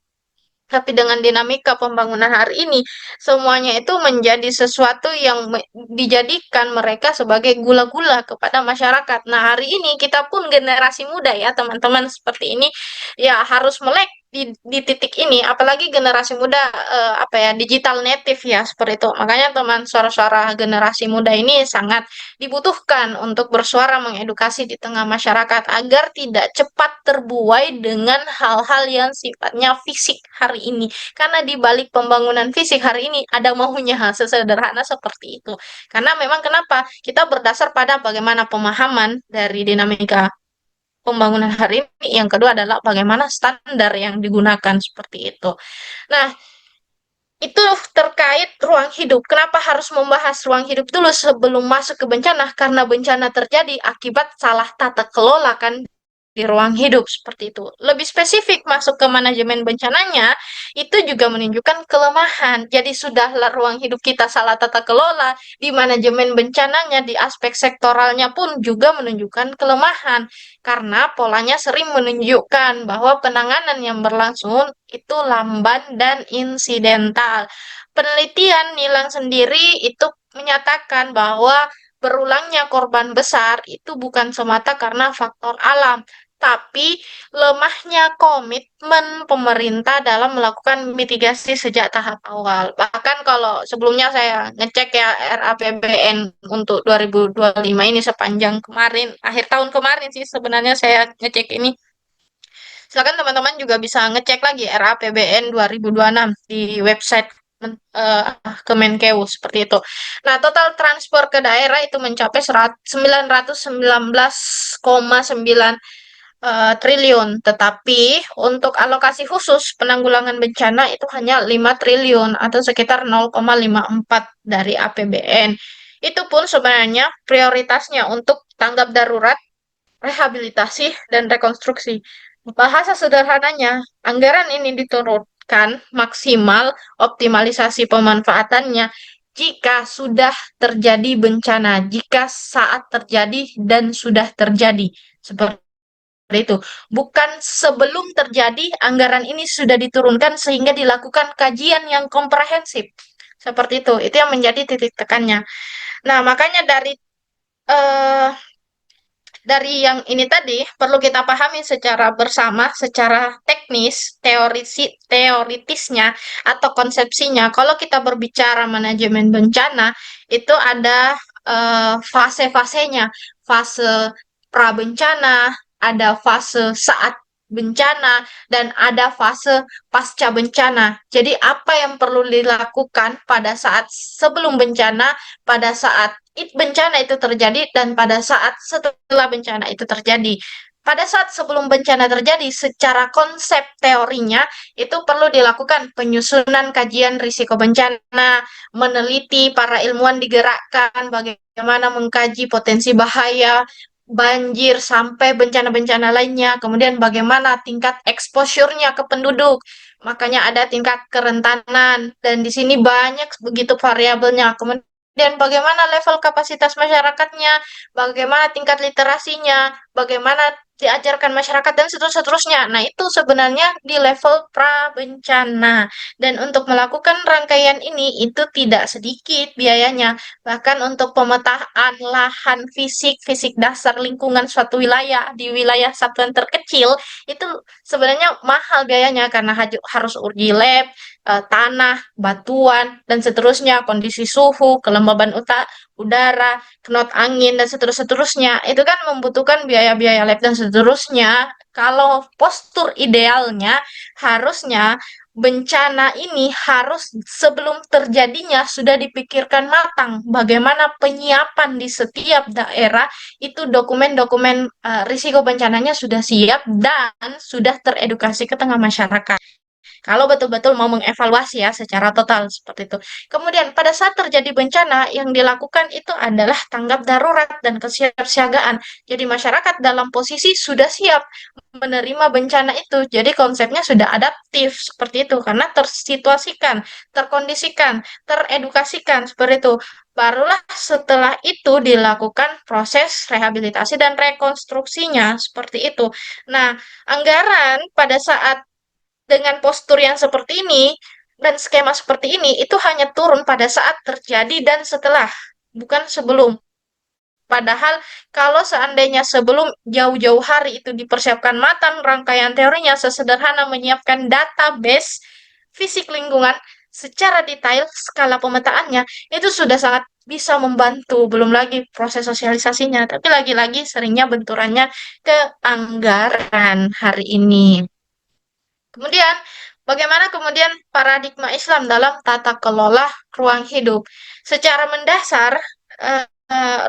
Tapi dengan dinamika pembangunan hari ini, semuanya itu menjadi sesuatu yang dijadikan mereka sebagai gula-gula kepada masyarakat. Nah, hari ini kita pun generasi muda ya, teman-teman seperti ini, ya harus melek di titik ini, apalagi generasi muda apa ya digital native ya seperti itu. Makanya teman suara-suara generasi muda ini sangat dibutuhkan untuk bersuara mengedukasi di tengah masyarakat agar tidak cepat terbuai dengan hal-hal yang sifatnya fisik hari ini. Karena di balik pembangunan fisik hari ini ada maunya hal sesederhana seperti itu. Karena memang kenapa kita berdasar pada bagaimana pemahaman dari dinamika pembangunan hari ini. Yang kedua adalah bagaimana standar yang digunakan seperti itu. Nah, itu terkait ruang hidup. Kenapa harus membahas ruang hidup dulu sebelum masuk ke bencana? Karena bencana terjadi akibat salah tata kelola kan di ruang hidup seperti itu. Lebih spesifik masuk ke manajemen bencananya, itu juga menunjukkan kelemahan. Jadi sudahlah ruang hidup kita salah tata kelola, di manajemen bencananya, di aspek sektoralnya pun juga menunjukkan kelemahan. Karena polanya sering menunjukkan bahwa penanganan yang berlangsung itu lamban dan insidental. Penelitian Nilang sendiri itu menyatakan bahwa berulangnya korban besar itu bukan semata karena faktor alam, tapi lemahnya komitmen pemerintah dalam melakukan mitigasi sejak tahap awal. Bahkan kalau sebelumnya saya ngecek ya RAPBN untuk 2025 ini sepanjang kemarin, akhir tahun kemarin sih sebenarnya saya ngecek ini. Silakan teman-teman juga bisa ngecek lagi RAPBN 2026 di website Kemenkeu seperti itu. Nah, total transfer ke daerah itu mencapai 919,9 triliun, tetapi untuk alokasi khusus penanggulangan bencana itu hanya 5 triliun atau sekitar 0,54 dari APBN. Itu pun sebenarnya prioritasnya untuk tanggap darurat, rehabilitasi, dan rekonstruksi. Bahasa sederhananya, anggaran ini diturunkan maksimal optimalisasi pemanfaatannya jika sudah terjadi bencana, jika saat terjadi dan sudah terjadi. Seperti itu. Bukan sebelum terjadi anggaran ini sudah diturunkan sehingga dilakukan kajian yang komprehensif. Seperti itu. Itu yang menjadi titik tekannya. Nah, makanya eh, dari yang ini tadi perlu kita pahami secara bersama, secara teknis, teoritisnya atau konsepsinya. Kalau kita berbicara manajemen bencana, itu ada fase-fasenya, fase prabencana, ada fase saat bencana, dan ada fase pasca bencana. Jadi apa yang perlu dilakukan pada saat sebelum bencana, pada saat bencana itu terjadi dan pada saat setelah bencana itu terjadi. Pada saat sebelum bencana terjadi, secara konsep teorinya itu perlu dilakukan penyusunan kajian risiko bencana, meneliti para ilmuwan digerakkan bagaimana mengkaji potensi bahaya, banjir sampai bencana-bencana lainnya, kemudian bagaimana tingkat exposure-nya ke penduduk. Makanya ada tingkat kerentanan dan di sini banyak begitu variabelnya. Kemudian bagaimana level kapasitas masyarakatnya, bagaimana tingkat literasinya, bagaimana diajarkan masyarakat dan seterusnya. Nah, itu sebenarnya di level pra-bencana. Dan untuk melakukan rangkaian ini itu tidak sedikit biayanya. Bahkan untuk pemetaan lahan fisik, fisik dasar lingkungan suatu wilayah di wilayah satuan terkecil itu sebenarnya mahal biayanya karena harus uji lab, tanah, batuan, dan seterusnya, kondisi suhu, kelembaban udara, knot angin, dan seterusnya. Itu kan membutuhkan biaya-biaya lab dan seterusnya. Kalau postur idealnya harusnya bencana ini harus sebelum terjadinya sudah dipikirkan matang bagaimana penyiapan di setiap daerah itu dokumen-dokumen risiko bencananya sudah siap dan sudah teredukasi ke tengah masyarakat. Kalau betul-betul mau mengevaluasi ya secara total seperti itu. Kemudian pada saat terjadi bencana yang dilakukan itu adalah tanggap darurat dan kesiapsiagaan. Jadi masyarakat dalam posisi sudah siap menerima bencana itu. Jadi konsepnya sudah adaptif seperti itu karena tersituasikan, terkondisikan, teredukasikan seperti itu. Barulah setelah itu dilakukan proses rehabilitasi dan rekonstruksinya seperti itu. Nah, anggaran pada saat dengan postur yang seperti ini dan skema seperti ini itu hanya turun pada saat terjadi dan setelah, bukan sebelum. Padahal kalau seandainya sebelum jauh-jauh hari itu dipersiapkan matang rangkaian teorinya sesederhana menyiapkan database fisik lingkungan secara detail skala pemetaannya itu sudah sangat bisa membantu, belum lagi proses sosialisasinya. Tapi lagi-lagi seringnya benturannya ke anggaran hari ini. Kemudian, bagaimana kemudian paradigma Islam dalam tata kelola ruang hidup? Secara mendasar,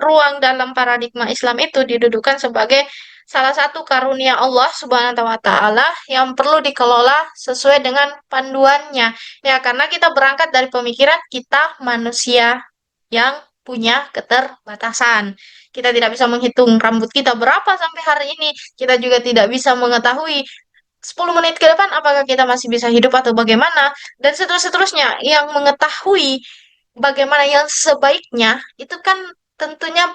ruang dalam paradigma Islam itu didudukan sebagai salah satu karunia Allah Subhanahu wa taala yang perlu dikelola sesuai dengan panduannya. Ya, karena kita berangkat dari pemikiran kita manusia yang punya keterbatasan. Kita tidak bisa menghitung rambut kita berapa sampai hari ini. Kita juga tidak bisa mengetahui 10 menit ke depan apakah kita masih bisa hidup atau bagaimana dan seterusnya yang mengetahui bagaimana yang sebaiknya itu kan tentunya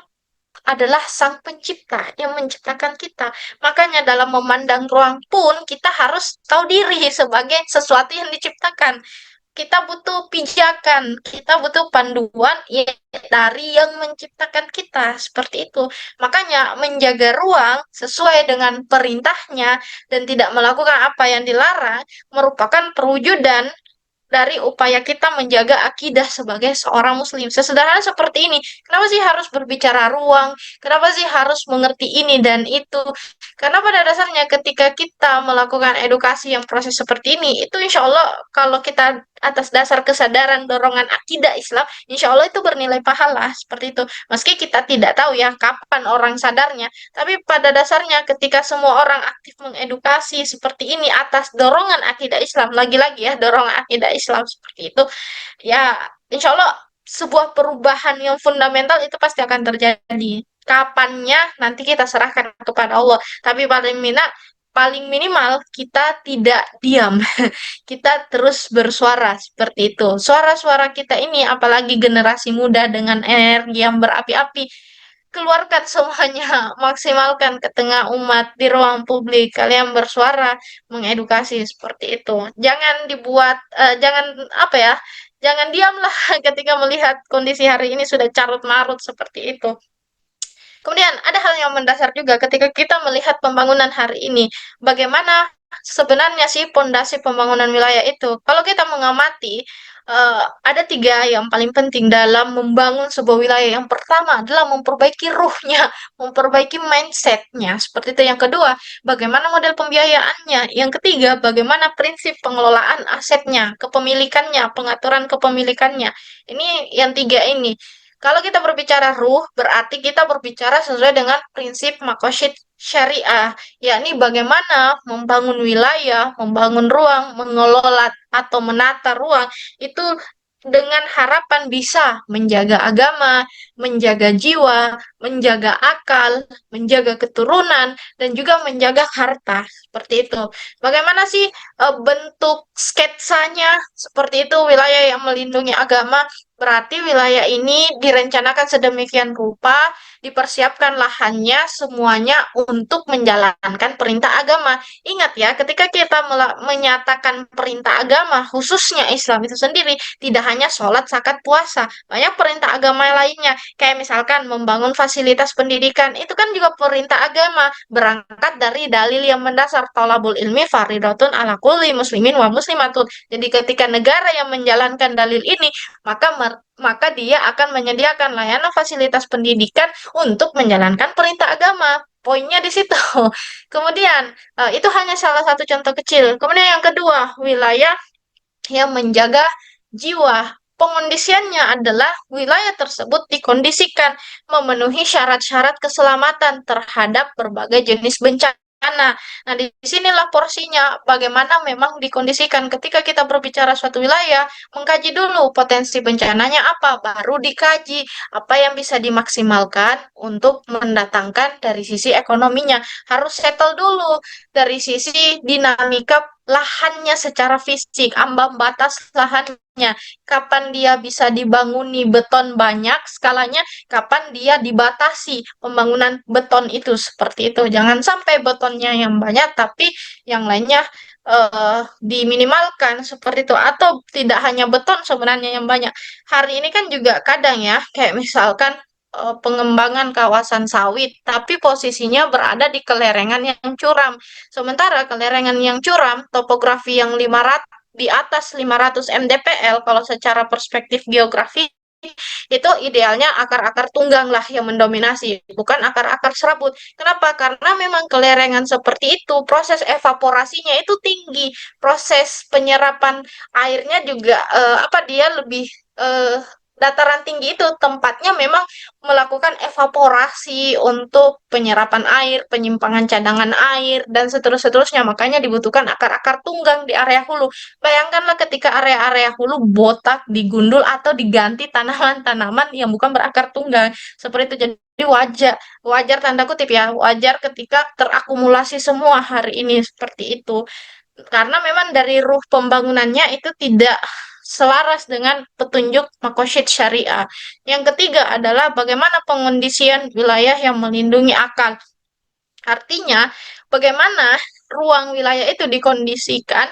adalah sang pencipta yang menciptakan kita. Makanya dalam memandang ruang pun kita harus tahu diri sebagai sesuatu yang diciptakan. Kita butuh pijakan, kita butuh panduan dari yang menciptakan kita, seperti itu. Makanya menjaga ruang sesuai dengan perintahnya dan tidak melakukan apa yang dilarang merupakan perwujudan dari upaya kita menjaga akidah sebagai seorang muslim. Sesederhana seperti ini. Kenapa sih harus berbicara ruang? Kenapa sih harus mengerti ini dan itu? Karena pada dasarnya ketika kita melakukan edukasi yang proses seperti ini, itu insya Allah kalau kita atas dasar kesadaran dorongan akidah Islam, insya Allah itu bernilai pahala seperti itu. Meski kita tidak tahu ya kapan orang sadarnya, tapi pada dasarnya ketika semua orang aktif mengedukasi seperti ini atas dorongan akidah Islam, lagi-lagi ya dorongan akidah Islam seperti itu, ya insya Allah sebuah perubahan yang fundamental itu pasti akan terjadi. Kapannya nanti kita serahkan kepada Allah. Tapi paling minimal kita tidak diam. Kita terus bersuara seperti itu. Suara-suara kita ini apalagi generasi muda dengan energi yang berapi-api keluarkan semuanya, maksimalkan ke tengah umat di ruang publik. Kalian bersuara, mengedukasi seperti itu. Jangan dibuat, jangan apa ya, jangan diamlah ketika melihat kondisi hari ini sudah carut marut seperti itu. Kemudian ada hal yang mendasar juga ketika kita melihat pembangunan hari ini. Bagaimana sebenarnya sih pondasi pembangunan wilayah itu? Kalau kita mengamati, ada tiga yang paling penting dalam membangun sebuah wilayah. Yang pertama adalah memperbaiki ruhnya, memperbaiki mindsetnya. Seperti itu. Yang kedua, bagaimana model pembiayaannya. Yang ketiga, bagaimana prinsip pengelolaan asetnya, kepemilikannya, pengaturan kepemilikannya. Ini yang tiga ini. Kalau kita berbicara ruh, berarti kita berbicara sesuai dengan prinsip makosyid syariah, yakni bagaimana membangun wilayah, membangun ruang, mengelola atau menata ruang itu dengan harapan bisa menjaga agama, menjaga jiwa, menjaga akal, menjaga keturunan, dan juga menjaga harta. Seperti itu. Bagaimana sih bentuk sketsanya? Seperti itu wilayah yang melindungi agama. Berarti wilayah ini direncanakan sedemikian rupa, dipersiapkan lahannya semuanya untuk menjalankan perintah agama. Ingat ya, ketika kita menyatakan perintah agama, khususnya Islam itu sendiri, tidak hanya sholat, zakat, puasa. Banyak perintah agama lainnya, kayak misalkan membangun fasilitas pendidikan, itu kan juga perintah agama, berangkat dari dalil yang mendasar, tolabul ilmi faridatun ala kulli muslimin wa muslimatun. Jadi ketika negara yang menjalankan dalil ini, maka dia akan menyediakan layanan fasilitas pendidikan untuk menjalankan perintah agama. Poinnya di situ. Kemudian, itu hanya salah satu contoh kecil. Kemudian yang kedua, wilayah yang menjaga jiwa. Pengondisiannya adalah wilayah tersebut dikondisikan memenuhi syarat-syarat keselamatan terhadap berbagai jenis bencana. Nah, di sinilah porsinya bagaimana memang dikondisikan ketika kita berbicara suatu wilayah, mengkaji dulu potensi bencananya apa, baru dikaji apa yang bisa dimaksimalkan untuk mendatangkan dari sisi ekonominya. Harus settle dulu dari sisi dinamika lahannya secara fisik, ambang batas lahannya, kapan dia bisa dibanguni beton banyak skalanya, kapan dia dibatasi pembangunan beton itu seperti itu. Jangan sampai betonnya yang banyak tapi yang lainnya diminimalkan seperti itu, atau tidak hanya beton sebenarnya yang banyak. Hari ini kan juga kadang ya, kayak misalkan pengembangan kawasan sawit, tapi posisinya berada di kelerengan yang curam. Sementara kelerengan yang curam, topografi yang 500 di atas 500 mdpl, kalau secara perspektif geografi, itu idealnya akar-akar tunggang lah yang mendominasi, bukan akar-akar serabut. Kenapa? Karena memang kelerengan seperti itu, proses evaporasinya itu tinggi, proses penyerapan airnya juga apa dia lebih eh, dataran tinggi itu tempatnya memang melakukan evaporasi untuk penyerapan air, penyimpangan cadangan air, dan seterusnya. Makanya dibutuhkan akar-akar tunggang di area hulu. Bayangkanlah ketika area-area hulu botak, digundul, atau diganti tanaman-tanaman yang bukan berakar tunggang. Seperti itu. Jadi wajar, wajar tanda kutip ya, wajar ketika terakumulasi semua hari ini seperti itu. Karena memang dari ruh pembangunannya itu tidak selaras dengan petunjuk makosyid syariah. Yang ketiga adalah bagaimana pengondisian wilayah yang melindungi akal. Artinya, bagaimana ruang wilayah itu dikondisikan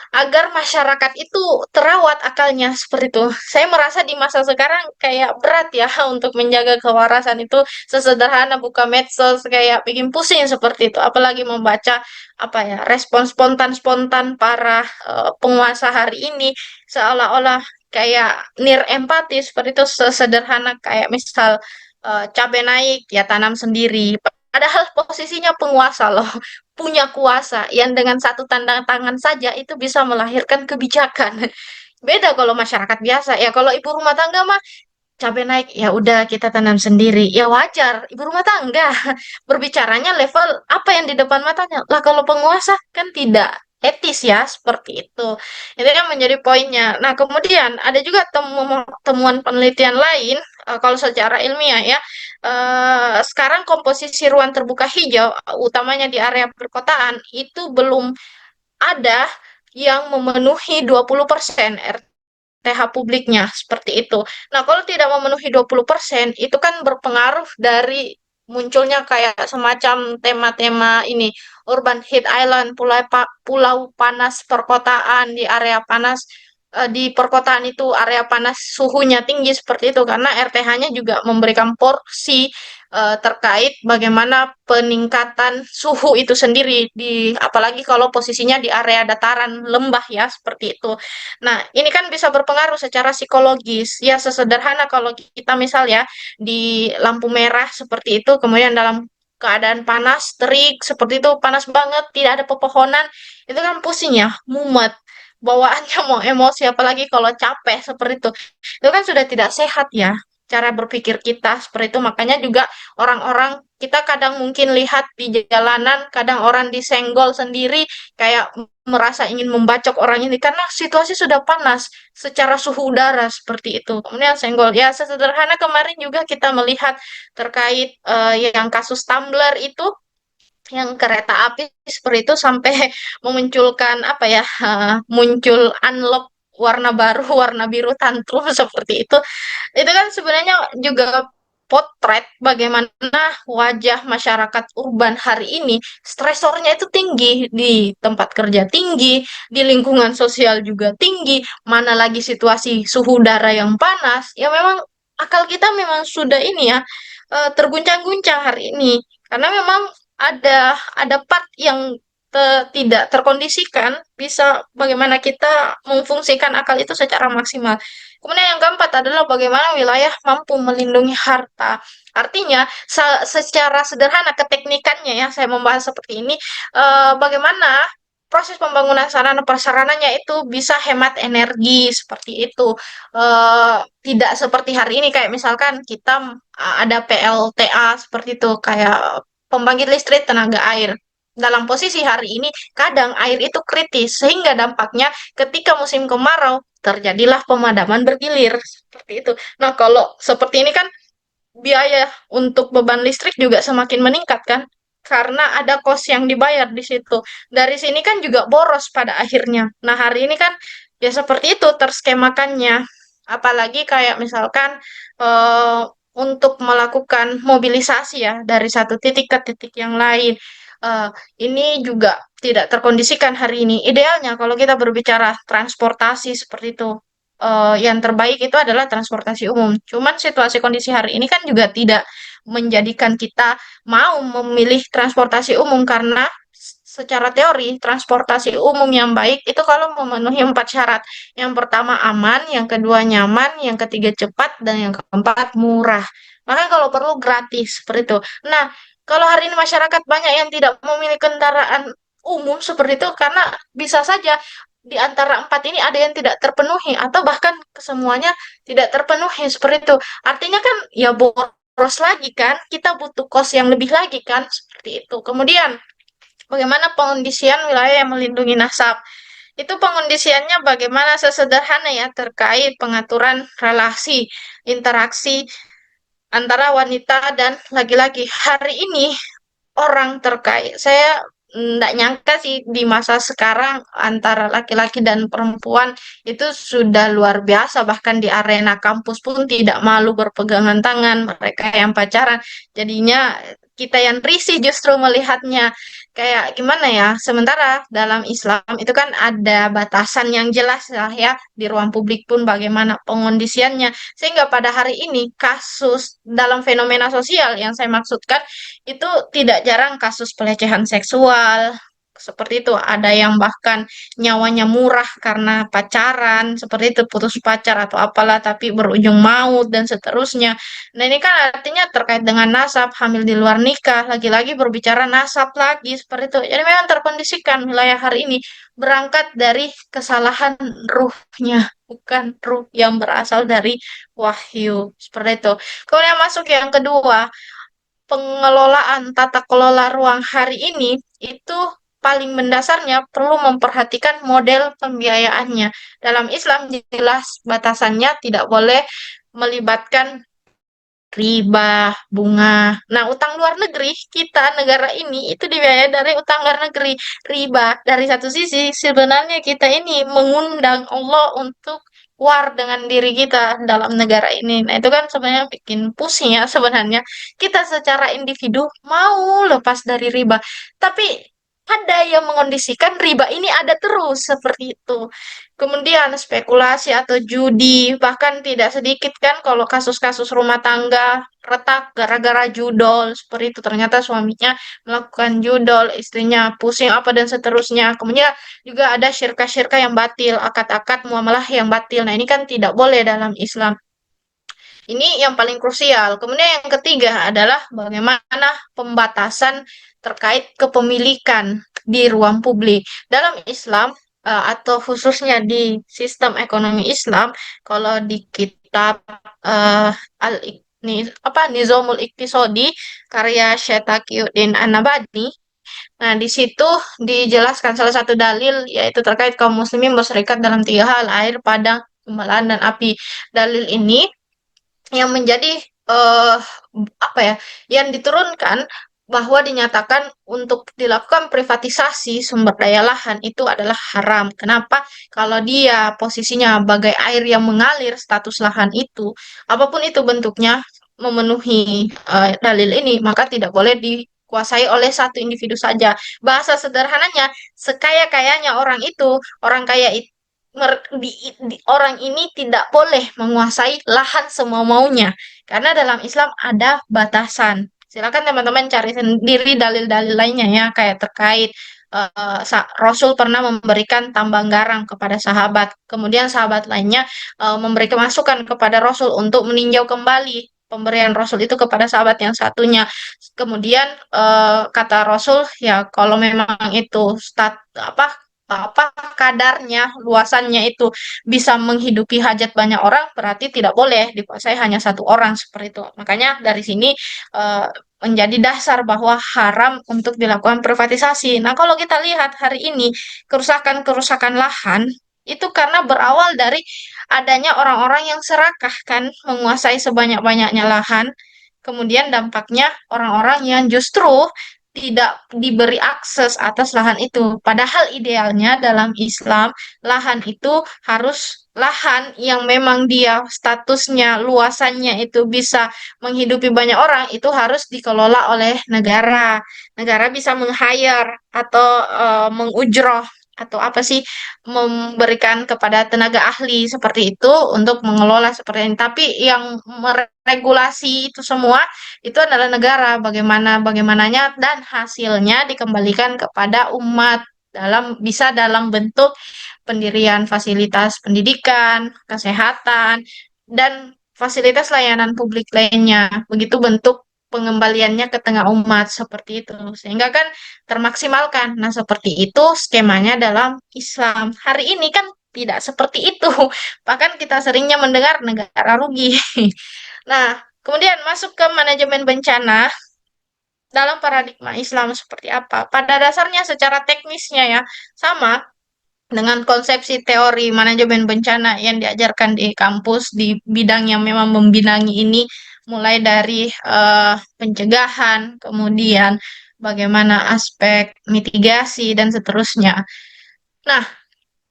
agar masyarakat itu terawat akalnya seperti itu. Saya merasa di masa sekarang kayak berat ya untuk menjaga kewarasan itu, sesederhana buka medsos kayak bikin pusing seperti itu. Apalagi membaca apa ya, respon spontan-spontan para penguasa hari ini seolah-olah kayak nir empati seperti itu, sesederhana kayak misal cabai naik ya tanam sendiri. Padahal posisinya penguasa loh, punya kuasa yang dengan satu tanda tangan saja itu bisa melahirkan kebijakan. Beda kalau masyarakat biasa. Ya kalau ibu rumah tangga mah cabai naik, ya udah kita tanam sendiri. Ya wajar, ibu rumah tangga berbicaranya level apa yang di depan matanya. Lah kalau penguasa kan tidak etis ya, seperti itu. Itu kan menjadi poinnya. Nah, kemudian ada juga temuan penelitian lain kalau secara ilmiah ya. Sekarang komposisi ruang terbuka hijau utamanya di area perkotaan itu belum ada yang memenuhi 20% TH publiknya seperti itu. Nah, kalau tidak memenuhi 20%, itu kan berpengaruh dari munculnya kayak semacam tema-tema ini, urban heat island, pulau panas perkotaan di area panas, di perkotaan itu area panas suhunya tinggi seperti itu karena RTH-nya juga memberikan porsi terkait bagaimana peningkatan suhu itu sendiri di apalagi kalau posisinya di area dataran lembah ya seperti itu. Nah, ini kan bisa berpengaruh secara psikologis. Ya, sesederhana kalau kita misal ya di lampu merah seperti itu, kemudian dalam keadaan panas, terik, seperti itu, panas banget, tidak ada pepohonan, itu kan pusing ya, mumet. Bawaannya mau emosi, apalagi kalau capek seperti itu. Itu kan sudah tidak sehat ya, cara berpikir kita seperti itu. Makanya juga orang-orang, kita kadang mungkin lihat di jalanan, kadang orang disenggol sendiri, kayak merasa ingin membacok orang ini karena situasi sudah panas secara suhu udara seperti itu. Kemudian senggol. Ya, sesederhana kemarin juga kita melihat terkait yang kasus Tumbler itu, yang kereta api seperti itu sampai memunculkan apa ya, muncul unlock warna baru, warna biru tantrum seperti itu. Itu kan sebenarnya juga potret bagaimana wajah masyarakat urban hari ini, stresornya itu tinggi, di tempat kerja tinggi, di lingkungan sosial juga tinggi, mana lagi situasi suhu udara yang panas, ya memang akal kita memang sudah ini ya, terguncang-guncang hari ini. Karena memang ada part yang tidak terkondisikan, bisa bagaimana kita memfungsikan akal itu secara maksimal. Kemudian yang keempat adalah bagaimana wilayah mampu melindungi harta. Artinya, secara sederhana keteknikannya ya, saya membahas seperti ini, bagaimana proses pembangunan sarana prasarananya itu bisa hemat energi seperti itu. Tidak seperti hari ini kayak misalkan kita ada PLTA seperti itu kayak pembangkit listrik tenaga air. Dalam posisi hari ini kadang air itu kritis sehingga dampaknya ketika musim kemarau terjadilah pemadaman bergilir seperti itu. Nah, kalau seperti ini kan biaya untuk beban listrik juga semakin meningkat kan karena ada kos yang dibayar di situ. Dari sini kan juga boros pada akhirnya. Nah, hari ini kan ya seperti itu terskemakannya. Apalagi kayak misalkan eh, untuk melakukan mobilisasi ya dari satu titik ke titik yang lain. Eh, ini juga tidak terkondisikan hari ini. Idealnya kalau kita berbicara transportasi seperti itu, yang terbaik itu adalah transportasi umum. Cuman situasi kondisi hari ini kan juga tidak menjadikan kita mau memilih transportasi umum karena secara teori transportasi umum yang baik itu kalau memenuhi 4 syarat. Yang pertama aman, yang kedua nyaman, yang ketiga cepat, dan yang keempat murah. Makanya kalau perlu gratis seperti itu. Nah, kalau hari ini masyarakat banyak yang tidak memilih kendaraan umum seperti itu karena bisa saja di antara empat ini ada yang tidak terpenuhi atau bahkan kesemuanya tidak terpenuhi seperti itu. Artinya kan ya boros lagi kan, kita butuh kos yang lebih lagi kan seperti itu. Kemudian bagaimana pengondisian wilayah yang melindungi nasab? Itu pengondisiannya bagaimana sesederhana ya terkait pengaturan relasi interaksi antara wanita dan laki-laki. Hari ini orang terkait. Saya nggak nyangka sih di masa sekarang antara laki-laki dan perempuan itu sudah luar biasa. Bahkan di arena kampus pun tidak malu berpegangan tangan mereka yang pacaran. Jadinya kita yang risih justru melihatnya kayak gimana ya. Sementara dalam Islam itu kan ada batasan yang jelas lah ya di ruang publik pun bagaimana pengondisiannya. Sehingga pada hari ini kasus dalam fenomena sosial yang saya maksudkan itu tidak jarang kasus pelecehan seksual. Seperti itu, ada yang bahkan nyawanya murah karena pacaran, seperti itu putus pacar atau apalah, tapi berujung maut dan seterusnya. Nah, ini kan artinya terkait dengan nasab, hamil di luar nikah, lagi-lagi berbicara nasab lagi, seperti itu. Jadi memang terkondisikan wilayah hari ini berangkat dari kesalahan ruhnya, bukan ruh yang berasal dari wahyu, seperti itu. Kemudian masuk yang kedua, pengelolaan tata kelola ruang hari ini itu paling mendasarnya perlu memperhatikan model pembiayaannya. Dalam Islam jelas batasannya tidak boleh melibatkan riba, bunga. Nah, utang luar negeri kita negara ini itu dibiayai dari utang luar negeri, riba. Dari satu sisi sebenarnya kita ini mengundang Allah untuk war dengan diri kita dalam negara ini. Nah, itu kan sebenarnya bikin pusing ya sebenarnya. Kita secara individu mau lepas dari riba, tapi ada yang mengondisikan riba ini ada terus seperti itu. Kemudian spekulasi atau judi, bahkan tidak sedikit kan kalau kasus-kasus rumah tangga retak gara-gara judol, seperti itu. Ternyata suaminya melakukan judol, istrinya pusing apa dan seterusnya. Kemudian juga ada syirka-syirka yang batil, akad-akad muamalah yang batil. Nah, ini kan tidak boleh dalam Islam. Ini yang paling krusial. Kemudian yang ketiga adalah bagaimana pembatasan terkait kepemilikan di ruang publik. Dalam Islam atau khususnya di sistem ekonomi Islam, kalau di kitab al Nizamul Iqtisadi karya Syekh Taqiyuddin An-Nabhani. Nah, di situ dijelaskan salah satu dalil yaitu terkait kaum muslimin berserikat dalam 3 hal: air, padang, gembala, dan api. Dalil ini yang menjadi eh, apa ya, yang diturunkan bahwa dinyatakan untuk dilakukan privatisasi sumber daya lahan itu adalah haram. Kenapa? Kalau dia posisinya bagai air yang mengalir, status lahan itu, apapun itu bentuknya, memenuhi dalil ini, maka tidak boleh dikuasai oleh satu individu saja. Bahasa sederhananya, sekaya-kayanya orang itu, orang kaya itu, orang ini tidak boleh menguasai lahan semau maunya karena dalam Islam ada batasan. Silakan teman-teman cari sendiri dalil-dalil lainnya ya kayak terkait Rasul pernah memberikan tambang garang kepada sahabat. Kemudian sahabat lainnya memberikan masukan kepada Rasul untuk meninjau kembali pemberian Rasul itu kepada sahabat yang satunya. Kemudian kata Rasul, ya kalau memang itu apa apa kadarnya, luasannya itu bisa menghidupi hajat banyak orang, berarti tidak boleh dikuasai hanya satu orang seperti itu. Makanya dari sini eh, menjadi dasar bahwa haram untuk dilakukan privatisasi. Nah, kalau kita lihat hari ini kerusakan-kerusakan lahan itu karena berawal dari adanya orang-orang yang serakah kan menguasai sebanyak-banyaknya lahan. Kemudian dampaknya orang-orang yang justru tidak diberi akses atas lahan itu. Padahal idealnya dalam Islam, lahan itu harus lahan yang memang dia statusnya, luasannya itu bisa menghidupi banyak orang, itu harus dikelola oleh negara. Negara bisa meng-hire atau mengujroh atau apa sih, memberikan kepada tenaga ahli seperti itu untuk mengelola seperti ini. Tapi yang meregulasi itu semua itu adalah negara, bagaimana bagaimananya, dan hasilnya dikembalikan kepada umat dalam bentuk pendirian fasilitas pendidikan, kesehatan, dan fasilitas layanan publik lainnya. Begitu bentuk pengembaliannya ke tengah umat seperti itu. Sehingga kan termaksimalkan. Nah, seperti itu skemanya dalam Islam. Hari ini kan tidak seperti itu. Bahkan kita seringnya mendengar negara rugi. Nah, kemudian masuk ke manajemen bencana dalam paradigma Islam seperti apa? Pada dasarnya secara teknisnya ya sama dengan konsepsi teori manajemen bencana yang diajarkan di kampus di bidang yang memang membinangi ini, mulai dari pencegahan, kemudian bagaimana aspek mitigasi dan seterusnya. Nah,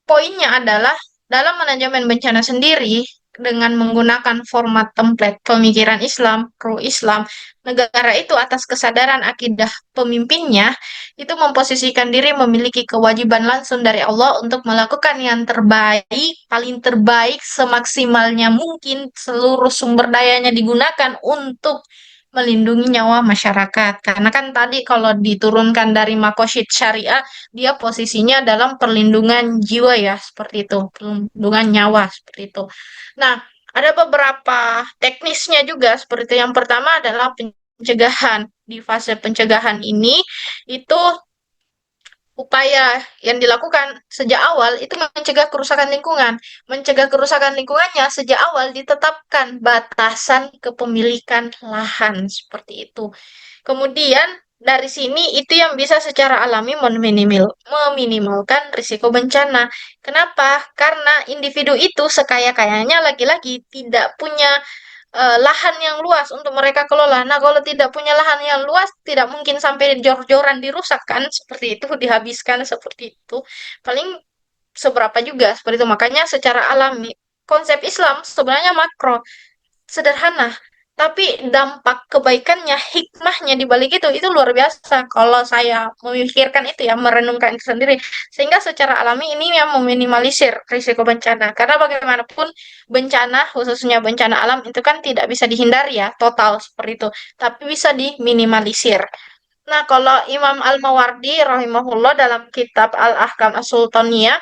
poinnya adalah dalam manajemen bencana sendiri dengan menggunakan format template pemikiran Islam, pro Islam, negara itu atas kesadaran akidah pemimpinnya itu memposisikan diri memiliki kewajiban langsung dari Allah untuk melakukan yang terbaik, paling terbaik, semaksimalnya mungkin seluruh sumber dayanya digunakan untuk melindungi nyawa masyarakat. Karena kan tadi kalau diturunkan dari makosyid syariah, dia posisinya dalam perlindungan jiwa ya, seperti itu, perlindungan nyawa seperti itu. Nah, ada beberapa teknisnya juga seperti itu. Yang pertama adalah pencegahan. Di fase pencegahan ini itu upaya yang dilakukan sejak awal itu mencegah kerusakan lingkungan. Mencegah kerusakan lingkungannya sejak awal ditetapkan batasan kepemilikan lahan seperti itu. Kemudian dari sini itu yang bisa secara alami meminimalkan risiko bencana. Kenapa? Karena individu itu sekaya-kayanya lagi-lagi tidak punya lahan yang luas untuk mereka kelola. Nah, kalau tidak punya lahan yang luas, tidak mungkin sampai jor-joran dirusak kan, seperti itu, dihabiskan seperti itu. Paling seberapa juga seperti itu. Makanya secara alami konsep Islam sebenarnya makro, sederhana, tapi dampak kebaikannya, hikmahnya di balik itu luar biasa. Kalau saya memikirkan itu ya, merenungkan itu sendiri, sehingga secara alami ini yang meminimalisir risiko bencana. Karena bagaimanapun bencana, khususnya bencana alam itu kan tidak bisa dihindari ya, total seperti itu, tapi bisa diminimalisir. Nah, kalau Imam Al-Mawardi rahimahullah dalam kitab Al-Ahkam As-Sultaniyah,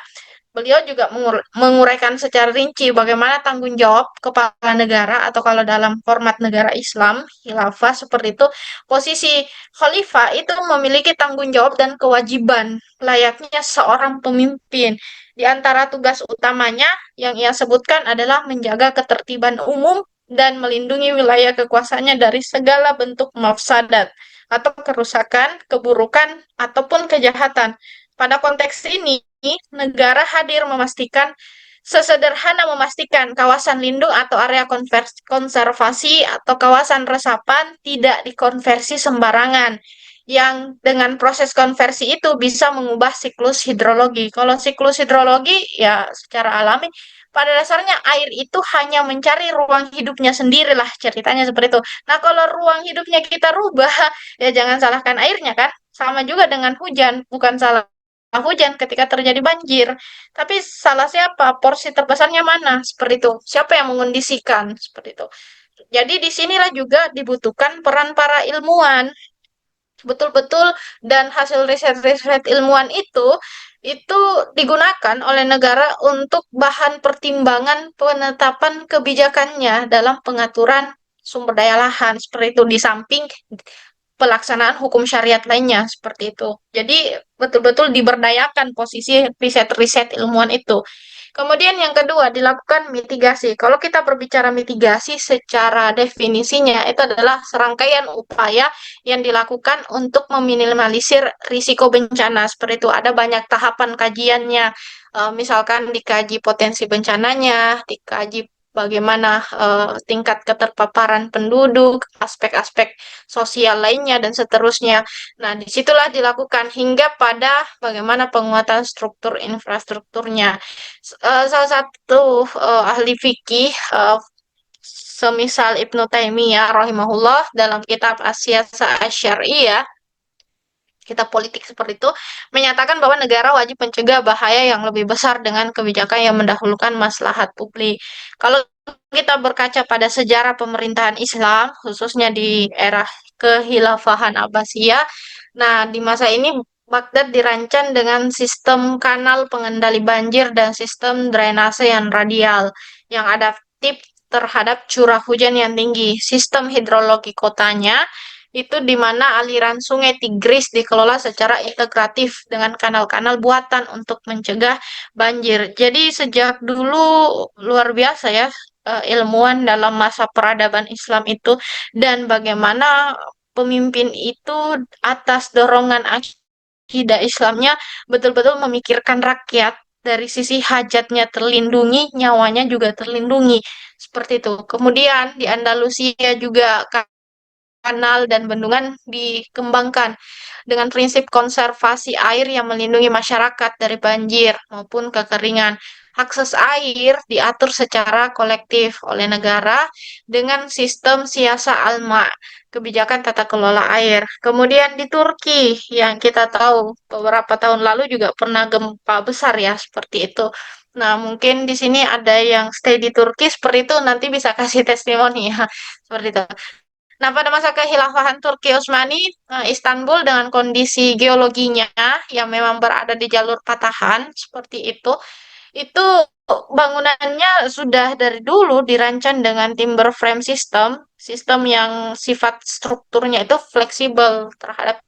beliau juga menguraikan secara rinci bagaimana tanggung jawab kepala negara atau kalau dalam format negara Islam, khilafah seperti itu, posisi khalifah itu memiliki tanggung jawab dan kewajiban layaknya seorang pemimpin. Di antara tugas utamanya yang ia sebutkan adalah menjaga ketertiban umum dan melindungi wilayah kekuasaannya dari segala bentuk mafsadat atau kerusakan, keburukan, ataupun kejahatan. Pada konteks ini, negara hadir memastikan kawasan lindung atau area konservasi atau kawasan resapan tidak dikonversi sembarangan. Yang dengan proses konversi itu bisa mengubah siklus hidrologi. Kalau siklus hidrologi ya secara alami pada dasarnya air itu hanya mencari ruang hidupnya sendiri lah ceritanya seperti itu. Nah, kalau ruang hidupnya kita rubah, ya jangan salahkan airnya kan. Sama juga dengan hujan, bukan salah hujan ketika terjadi banjir. Tapi salah siapa? Porsi terbesarnya mana? Seperti itu. Siapa yang mengondisikan? Seperti itu. Jadi disinilah juga dibutuhkan peran para ilmuwan. Betul-betul dan hasil riset-riset ilmuwan itu digunakan oleh negara untuk bahan pertimbangan penetapan kebijakannya dalam pengaturan sumber daya lahan seperti itu di samping pelaksanaan hukum syariat lainnya seperti itu. Jadi betul-betul diberdayakan posisi riset-riset ilmuwan itu. Kemudian yang kedua dilakukan mitigasi. Kalau kita berbicara mitigasi secara definisinya itu adalah serangkaian upaya yang dilakukan untuk meminimalisir risiko bencana. Seperti itu ada banyak tahapan kajiannya. Misalkan dikaji potensi bencananya, dikaji bagaimana tingkat keterpaparan penduduk, aspek-aspek sosial lainnya, dan seterusnya. Nah, disitulah dilakukan hingga pada bagaimana penguatan struktur infrastrukturnya. Salah satu ahli fikih, semisal Ibnu Taimiyah rahimahullah dalam kitab As-Siyasah Asy-Syar'iyyah, kitab politik seperti itu, menyatakan bahwa negara wajib mencegah bahaya yang lebih besar dengan kebijakan yang mendahulukan maslahat publik. Kalau kita berkaca pada sejarah pemerintahan Islam, khususnya di era kekhilafahan Abbasiyah, nah di masa ini Baghdad dirancang dengan sistem kanal pengendali banjir dan sistem drainase yang radial, yang adaptif terhadap curah hujan yang tinggi. Sistem hidrologi kotanya itu di mana aliran Sungai Tigris dikelola secara integratif dengan kanal-kanal buatan untuk mencegah banjir. Jadi sejak dulu luar biasa ya ilmuwan dalam masa peradaban Islam itu, dan bagaimana pemimpin itu atas dorongan akidah Islamnya betul-betul memikirkan rakyat dari sisi hajatnya terlindungi, nyawanya juga terlindungi. Seperti itu. Kemudian di Andalusia juga kanal dan bendungan dikembangkan dengan prinsip konservasi air yang melindungi masyarakat dari banjir maupun kekeringan. Akses air diatur secara kolektif oleh negara dengan sistem siasa alma, kebijakan tata kelola air. Kemudian di Turki yang kita tahu beberapa tahun lalu juga pernah gempa besar ya seperti itu. Nah, mungkin di sini ada yang stay di Turki seperti itu, nanti bisa kasih testimoni ya. Seperti itu. Nah, pada masa kekhilafahan Turki Utsmani, Istanbul dengan kondisi geologinya yang memang berada di jalur patahan seperti itu bangunannya sudah dari dulu dirancang dengan timber frame system, sistem yang sifat strukturnya itu fleksibel terhadap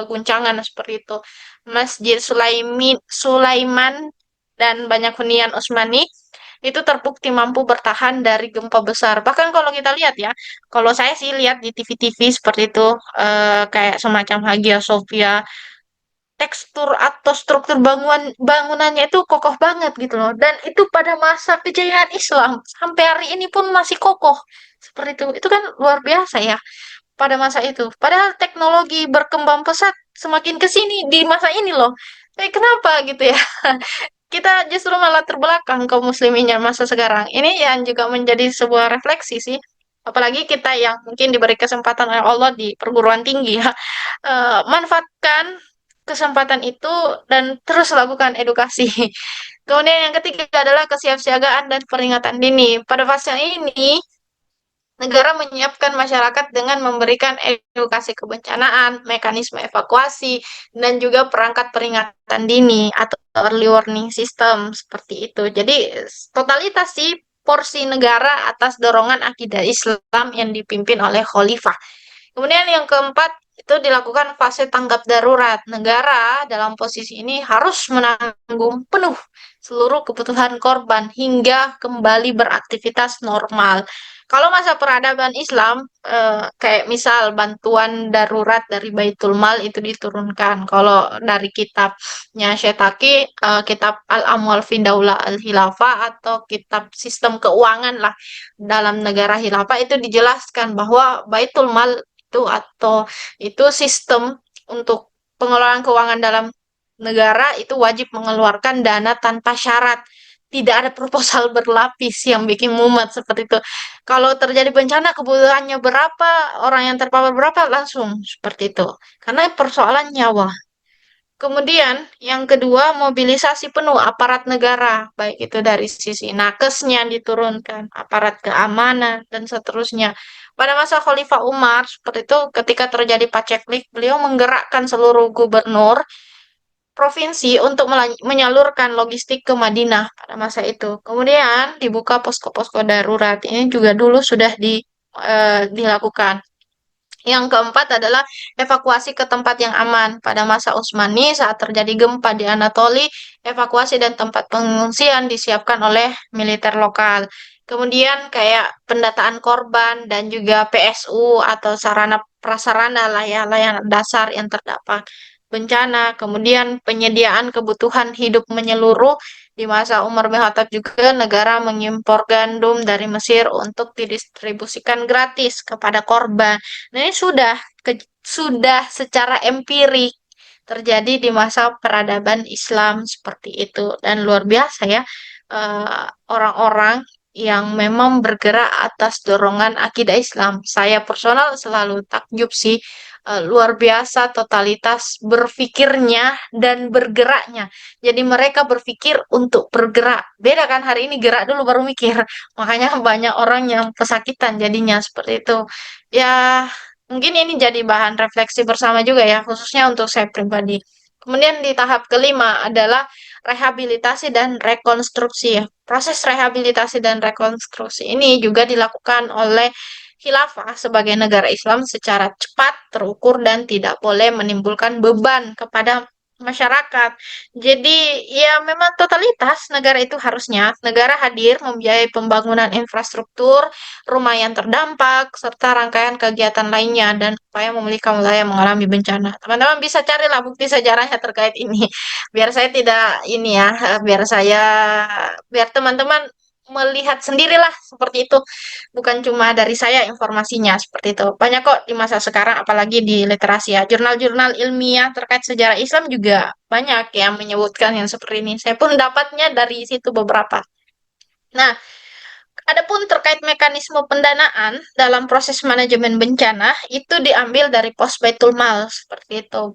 guncangan seperti itu. Masjid Sulaiman dan banyak hunian Utsmani itu terbukti mampu bertahan dari gempa besar. Bahkan kalau kita lihat ya, kalau saya sih lihat di TV-TV seperti itu, kayak semacam Hagia Sophia, tekstur atau struktur bangunannya itu kokoh banget gitu loh. Dan itu pada masa kejayaan Islam, sampai hari ini pun masih kokoh. Seperti itu. Itu kan luar biasa ya pada masa itu. Padahal teknologi berkembang pesat semakin ke sini di masa ini loh. Tapi kenapa gitu ya? Kita justru malah terbelakang kaum musliminnya masa sekarang. Ini yang juga menjadi sebuah refleksi sih. Apalagi kita yang mungkin diberi kesempatan oleh Allah di perguruan tinggi ya. Manfaatkan kesempatan itu dan terus lakukan edukasi. Kemudian yang ketiga adalah kesiapsiagaan dan peringatan dini. Pada fase ini, negara menyiapkan masyarakat dengan memberikan edukasi kebencanaan, mekanisme evakuasi, dan juga perangkat peringatan dini atau early warning system seperti itu. Jadi totalitas sih porsi negara atas dorongan akidah Islam yang dipimpin oleh khalifah. Kemudian yang keempat itu dilakukan fase tanggap darurat. Negara dalam posisi ini harus menanggung penuh seluruh kebutuhan korban hingga kembali beraktivitas normal. Kalau masa peradaban Islam, kayak misal bantuan darurat dari Baitul Mal itu diturunkan. Kalau dari kitabnya Syetaki, kitab Al-Amwal fi Daulah Al-Khilafah atau kitab sistem keuangan lah dalam negara khilafah itu dijelaskan bahwa Baitul Mal itu sistem untuk pengelolaan keuangan dalam negara itu wajib mengeluarkan dana tanpa syarat. Tidak ada proposal berlapis yang bikin mumet seperti itu. Kalau terjadi bencana kebutuhannya berapa, orang yang terpapar berapa, langsung seperti itu. Karena persoalan nyawa. Kemudian yang kedua, mobilisasi penuh aparat negara, baik itu dari sisi nakesnya diturunkan, aparat keamanan, dan seterusnya. Pada masa Khalifah Umar, seperti itu ketika terjadi paceklik, beliau menggerakkan seluruh gubernur provinsi untuk menyalurkan logistik ke Madinah pada masa itu. Kemudian dibuka posko-posko darurat. Ini juga dulu sudah dilakukan. Yang keempat adalah evakuasi ke tempat yang aman. Pada masa Utsmani, saat terjadi gempa di Anatoli, evakuasi dan tempat pengungsian disiapkan oleh militer lokal. Kemudian kayak pendataan korban dan juga PSU atau sarana prasarana lah ya, layanan dasar yang terdapat bencana. Kemudian penyediaan kebutuhan hidup menyeluruh. Di masa Umar bin Khattab juga negara mengimpor gandum dari Mesir untuk didistribusikan gratis kepada korban. Nah, ini sudah secara empirik terjadi di masa peradaban Islam seperti itu dan luar biasa ya orang-orang yang memang bergerak atas dorongan akidah Islam. Saya personal selalu takjub sih luar biasa totalitas berpikirnya dan bergeraknya. Jadi mereka berpikir untuk bergerak. Beda kan hari ini gerak dulu baru mikir. Makanya banyak orang yang kesakitan jadinya seperti itu. Ya, mungkin ini jadi bahan refleksi bersama juga ya, khususnya untuk saya pribadi. Kemudian di tahap kelima adalah rehabilitasi dan rekonstruksi ya. Proses rehabilitasi dan rekonstruksi ini juga dilakukan oleh khilafah sebagai negara Islam secara cepat, terukur, dan tidak boleh menimbulkan beban kepada masyarakat. Jadi ya memang totalitas negara itu harusnya negara hadir membiayai pembangunan infrastruktur, rumah yang terdampak, serta rangkaian kegiatan lainnya dan upaya memulihkan wilayah yang mengalami bencana. Teman-teman bisa carilah bukti sejarahnya terkait ini. Biar saya tidak ini ya, biar teman-teman melihat sendirilah seperti itu. Bukan cuma dari saya informasinya seperti itu. Banyak kok di masa sekarang, apalagi di literasi ya. Jurnal-jurnal ilmiah terkait sejarah Islam juga banyak yang menyebutkan yang seperti ini. Saya pun dapatnya dari situ beberapa. Nah, adapun terkait mekanisme pendanaan dalam proses manajemen bencana itu diambil dari pos Baitul Mal seperti itu.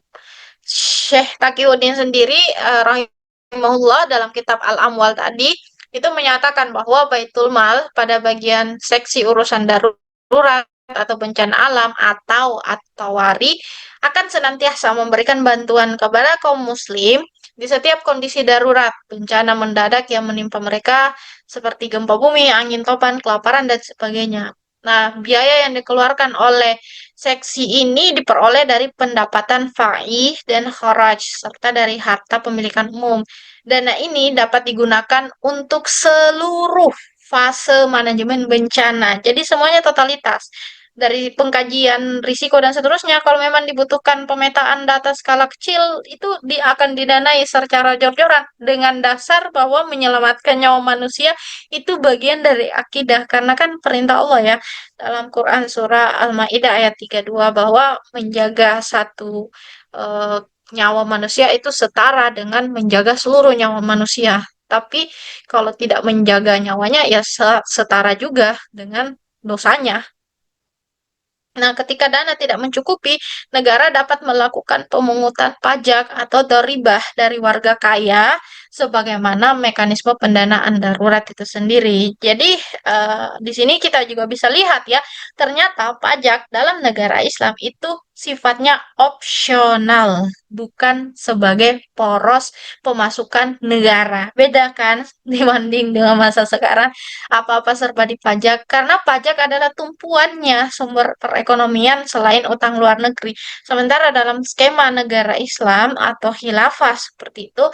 Syekh Taqiyuddin sendiri rahimahullah dalam kitab Al-Amwal tadi itu menyatakan bahwa Baitul Mal pada bagian seksi urusan darurat atau bencana alam atau wari akan senantiasa memberikan bantuan kepada kaum muslim di setiap kondisi darurat bencana mendadak yang menimpa mereka seperti gempa bumi, angin topan, kelaparan dan sebagainya. Nah, biaya yang dikeluarkan oleh seksi ini diperoleh dari pendapatan fa'i dan kharaj serta dari harta pemilikan umum. Dana ini dapat digunakan untuk seluruh fase manajemen bencana. Jadi semuanya totalitas. Dari pengkajian risiko dan seterusnya, kalau memang dibutuhkan pemetaan data skala kecil, itu akan didanai secara jor-joran dengan dasar bahwa menyelamatkan nyawa manusia itu bagian dari akidah. Karena kan perintah Allah ya, dalam Quran surah Al-Maidah ayat 32 bahwa menjaga satu eh, nyawa manusia itu setara dengan menjaga seluruh nyawa manusia. Tapi kalau tidak menjaga nyawanya ya setara juga dengan dosanya. Nah, ketika dana tidak mencukupi, negara dapat melakukan pemungutan pajak atau doribah dari warga kaya sebagaimana mekanisme pendanaan darurat itu sendiri. Jadi, di sini kita juga bisa lihat ya, ternyata pajak dalam negara Islam itu sifatnya opsional, bukan sebagai poros pemasukan negara. Beda kan dibanding dengan masa sekarang apa-apa serba dipajak karena pajak adalah tumpuannya sumber perekonomian selain utang luar negeri. Sementara dalam skema negara Islam atau khilafah seperti itu,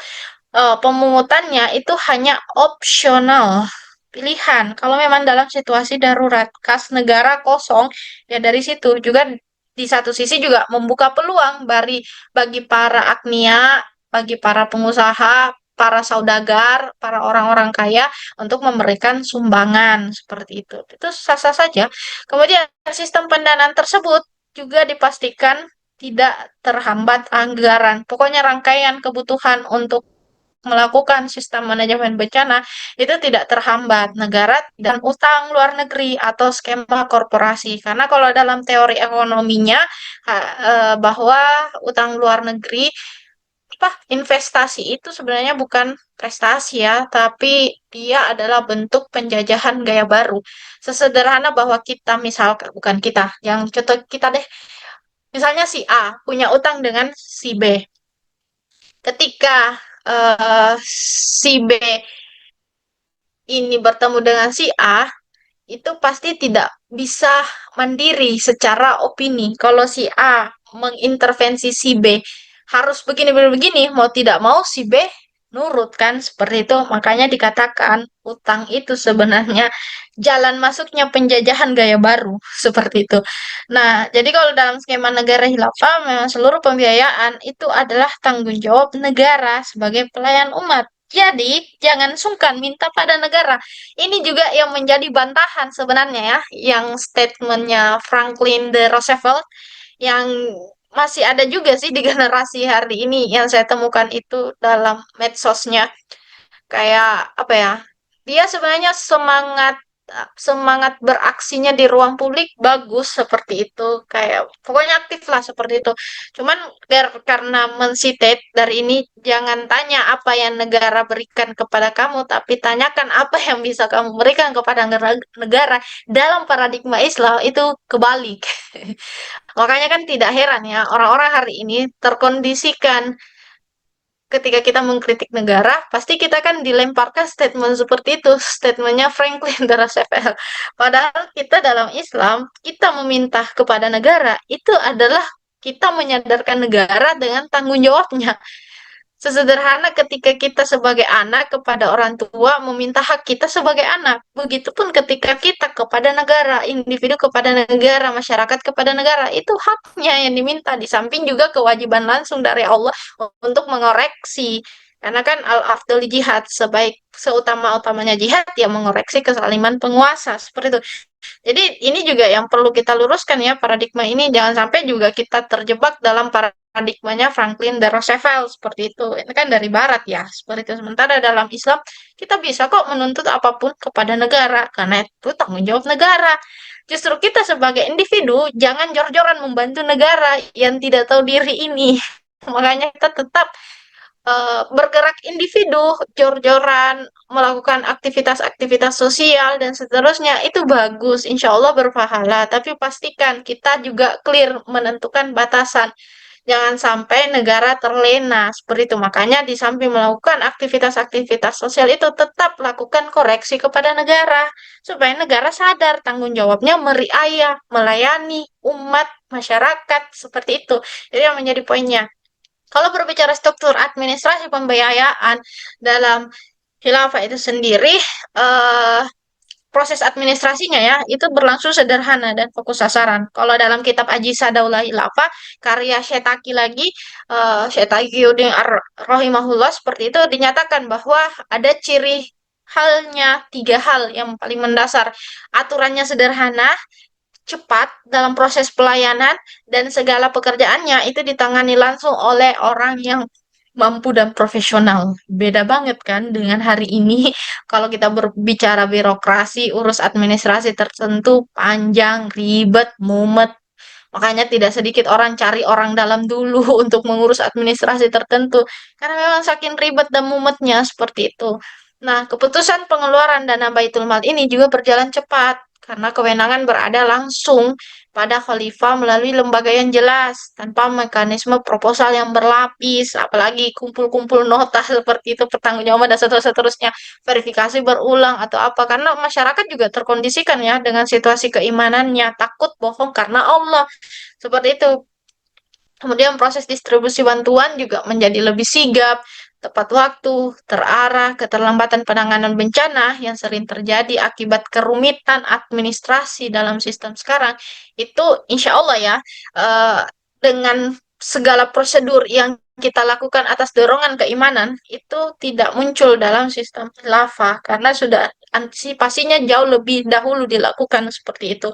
pemungutannya itu hanya opsional. Pilihan, kalau memang dalam situasi darurat, kas negara kosong, ya dari situ juga di satu sisi juga membuka peluang bagi para agnia, bagi para pengusaha, para saudagar, para orang-orang kaya untuk memberikan sumbangan seperti itu. Itu sah-sah saja. Kemudian sistem pendanaan tersebut juga dipastikan tidak terhambat anggaran. Pokoknya rangkaian kebutuhan untuk melakukan sistem manajemen bencana itu tidak terhambat negara dan utang luar negeri atau skema korporasi. Karena kalau dalam teori ekonominya bahwa utang luar negeri apa investasi itu sebenarnya bukan prestasi ya, tapi dia adalah bentuk penjajahan gaya baru. Sesederhana bahwa kita misalkan bukan kita, yang contoh kita deh, misalnya si A punya utang dengan si B. Ketika si B ini bertemu dengan si A, itu pasti tidak bisa mandiri secara opini. Kalau si A mengintervensi si B harus begini begini begini, mau tidak mau si B nurut kan seperti itu. Makanya dikatakan utang itu sebenarnya jalan masuknya penjajahan gaya baru seperti itu. Nah, jadi kalau dalam skema negara khilafah memang seluruh pembiayaan itu adalah tanggung jawab negara sebagai pelayan umat. Jadi, jangan sungkan minta pada negara. Ini juga yang menjadi bantahan sebenarnya ya, yang statementnya Franklin D. Roosevelt yang masih ada juga sih di generasi hari ini yang saya temukan itu dalam medsosnya. Kayak apa ya? Dia sebenarnya semangat semangat beraksinya di ruang publik bagus seperti itu. Kayak pokoknya aktif lah seperti itu. Cuman karena mensitet dari ini jangan tanya apa yang negara berikan kepada kamu, tapi tanyakan apa yang bisa kamu berikan kepada negara. Dalam paradigma Islam itu kebalik. Makanya kan tidak heran ya orang-orang hari ini terkondisikan ketika kita mengkritik negara, pasti kita kan dilemparkan statement seperti itu, statementnya Franklin D. Roosevelt. Padahal kita dalam Islam, kita meminta kepada negara, itu adalah kita menyadarkan negara dengan tanggung jawabnya. Sesederhana ketika kita sebagai anak kepada orang tua meminta hak kita sebagai anak. Begitupun ketika kita kepada negara, individu kepada negara, masyarakat kepada negara, itu haknya yang diminta. Di samping juga kewajiban langsung dari Allah untuk mengoreksi. Karena kan al-afdal jihad, sebaik seutama-utamanya jihad ya mengoreksi kezaliman penguasa seperti itu. Jadi ini juga yang perlu kita luruskan ya paradigma ini jangan sampai juga kita terjebak dalam paradigmanya Franklin D. Roosevelt seperti itu. Ini kan dari barat ya, seperti itu. Sementara dalam Islam kita bisa kok menuntut apapun kepada negara karena itu tanggung jawab negara. Justru kita sebagai individu jangan jor-joran membantu negara yang tidak tahu diri ini. Makanya kita tetap bergerak individu, jor-joran, melakukan aktivitas-aktivitas sosial dan seterusnya itu bagus, insya Allah berpahala. Tapi pastikan kita juga clear menentukan batasan. Jangan sampai negara terlena seperti itu. Makanya di samping melakukan aktivitas-aktivitas sosial itu tetap lakukan koreksi kepada negara supaya negara sadar tanggung jawabnya meriayah, melayani umat masyarakat seperti itu. Jadi yang menjadi poinnya. Kalau berbicara struktur administrasi pembiayaan dalam khilafah itu sendiri, eh, proses administrasinya ya, itu berlangsung sederhana dan fokus sasaran. Kalau dalam kitab Ajisa Daulah Khilafah, karya Syetaki lagi, Syetakiuddin Rahimahullah seperti itu dinyatakan bahwa ada ciri halnya tiga hal yang paling mendasar. Aturannya sederhana, cepat dalam proses pelayanan dan segala pekerjaannya itu ditangani langsung oleh orang yang mampu dan profesional. Beda banget kan dengan hari ini kalau kita berbicara birokrasi, urus administrasi tertentu panjang, ribet, mumet. Makanya tidak sedikit orang cari orang dalam dulu untuk mengurus administrasi tertentu karena memang saking ribet dan mumetnya seperti itu. Nah, keputusan pengeluaran dana Baitul Mal ini juga berjalan cepat karena kewenangan berada langsung pada khalifah melalui lembaga yang jelas tanpa mekanisme proposal yang berlapis, apalagi kumpul-kumpul nota seperti itu pertanggungjawaban dan seterusnya, verifikasi berulang atau apa karena masyarakat juga terkondisikan ya dengan situasi keimanannya, takut bohong karena Allah. Seperti itu. Kemudian proses distribusi bantuan juga menjadi lebih sigap, tepat waktu, terarah, keterlambatan penanganan bencana yang sering terjadi akibat kerumitan administrasi dalam sistem sekarang, itu insya Allah ya, eh, dengan segala prosedur yang kita lakukan atas dorongan keimanan, itu tidak muncul dalam sistem khilafah, karena sudah antisipasinya jauh lebih dahulu dilakukan seperti itu.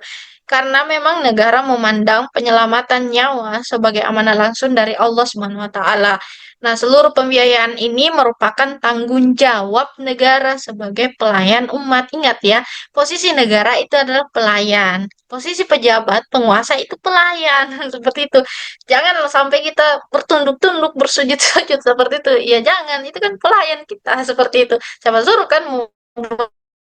Karena memang negara memandang penyelamatan nyawa sebagai amanah langsung dari Allah Subhanahu wa taala. Nah, seluruh pembiayaan ini merupakan tanggung jawab negara sebagai pelayan umat. Ingat ya, posisi negara itu adalah pelayan. Posisi pejabat, penguasa itu pelayan. Seperti itu. Jangan sampai kita bertunduk-tunduk, bersujud-sujud seperti itu. Ya jangan, itu kan pelayan kita seperti itu. Siapa suruh kan mau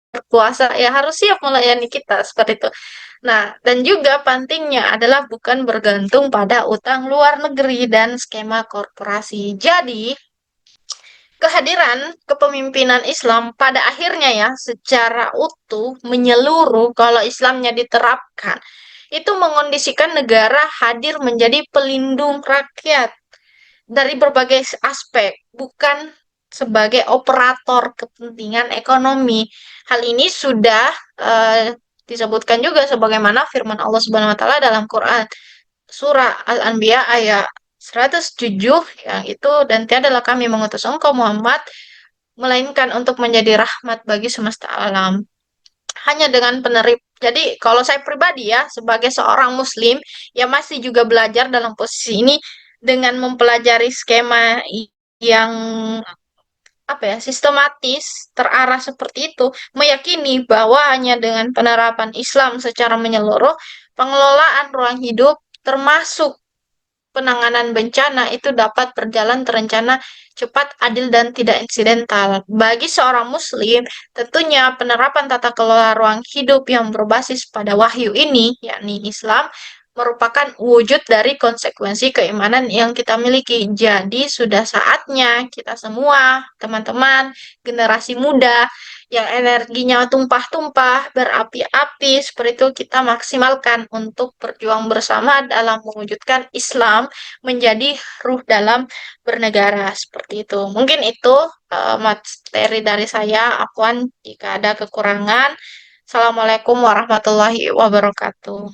berkuasa, ya harus siap melayani kita seperti itu. Nah, dan juga pentingnya adalah bukan bergantung pada utang luar negeri dan skema korporasi. Jadi, kehadiran kepemimpinan Islam pada akhirnya ya secara utuh menyeluruh kalau Islamnya diterapkan itu mengondisikan negara hadir menjadi pelindung rakyat dari berbagai aspek, bukan sebagai operator kepentingan ekonomi. Hal ini sudah disebutkan juga sebagaimana firman Allah Subhanahu wa taala dalam Quran surah Al-Anbiya ayat 107 yang itu dan tiadalah kami mengutus engkau Muhammad melainkan untuk menjadi rahmat bagi semesta alam. Hanya dengan penerip. Jadi kalau saya pribadi ya sebagai seorang muslim yang masih juga belajar dalam posisi ini dengan mempelajari skema yang apa ya sistematis terarah seperti itu meyakini bahwa hanya dengan penerapan Islam secara menyeluruh pengelolaan ruang hidup termasuk penanganan bencana itu dapat berjalan terencana, cepat, adil, dan tidak insidental. Bagi seorang Muslim, tentunya penerapan tata kelola ruang hidup yang berbasis pada wahyu ini, yakni Islam, merupakan wujud dari konsekuensi keimanan yang kita miliki. Jadi, sudah saatnya kita semua, teman-teman, generasi muda, yang energinya tumpah-tumpah, berapi-api, seperti itu kita maksimalkan untuk berjuang bersama dalam mewujudkan Islam menjadi ruh dalam bernegara seperti itu. Mungkin itu materi dari saya. Afwan jika ada kekurangan. Assalamualaikum warahmatullahi wabarakatuh.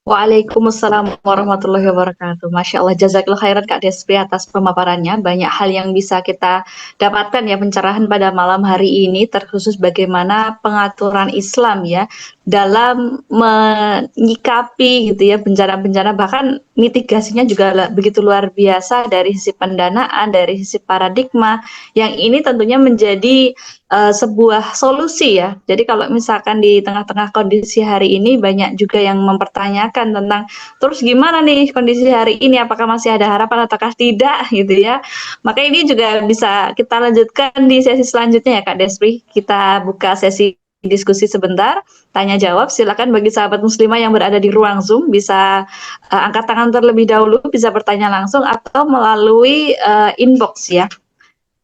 Waalaikumsalam warahmatullahi wabarakatuh. Masya Allah, jazakallah khairan Kak Despi atas pemaparannya. Banyak hal yang bisa kita dapatkan ya pencerahan pada malam hari ini, terkhusus bagaimana pengaturan Islam ya dalam menyikapi gitu ya bencana-bencana, bahkan mitigasinya juga begitu luar biasa dari sisi pendanaan, dari sisi paradigma, yang ini tentunya menjadi sebuah solusi ya. Jadi kalau misalkan di tengah-tengah kondisi hari ini banyak juga yang mempertanyakan tentang terus gimana nih kondisi hari ini, apakah masih ada harapan ataukah tidak gitu ya. Maka ini juga bisa kita lanjutkan di sesi selanjutnya ya Kak Despri. Kita buka sesi diskusi sebentar, tanya jawab. Silakan bagi sahabat muslimah yang berada di ruang Zoom bisa angkat tangan terlebih dahulu, bisa bertanya langsung atau melalui inbox ya.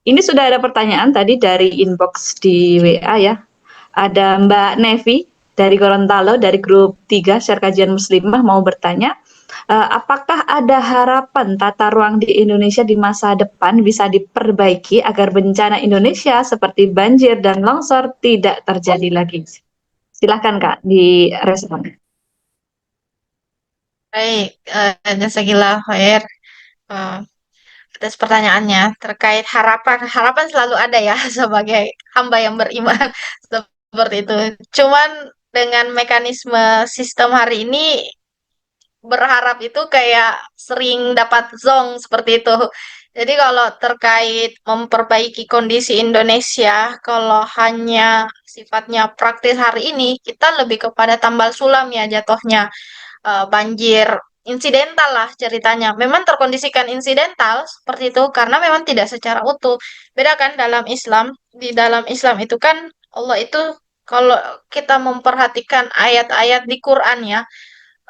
Ini sudah ada pertanyaan tadi dari inbox di WA ya. Ada Mbak Nevi dari Gorontalo dari grup 3 Share Kajian Muslimah mau bertanya, apakah ada harapan tata ruang di Indonesia di masa depan bisa diperbaiki agar bencana Indonesia seperti banjir dan longsor tidak terjadi lagi? Silahkan Kak direspon. Baik, Jasakillah khair. Eh, atas pertanyaannya terkait harapan. Harapan selalu ada ya sebagai hamba yang beriman seperti itu. Cuman dengan mekanisme sistem hari ini berharap itu kayak sering dapat zong seperti itu. Jadi kalau terkait memperbaiki kondisi Indonesia, kalau hanya sifatnya praktis hari ini, kita lebih kepada tambal sulam ya jatuhnya banjir insidental lah ceritanya. Memang terkondisikan insidental seperti itu karena memang tidak secara utuh. Beda kan dalam Islam, di dalam Islam itu kan Allah itu kalau kita memperhatikan ayat-ayat di Quran ya,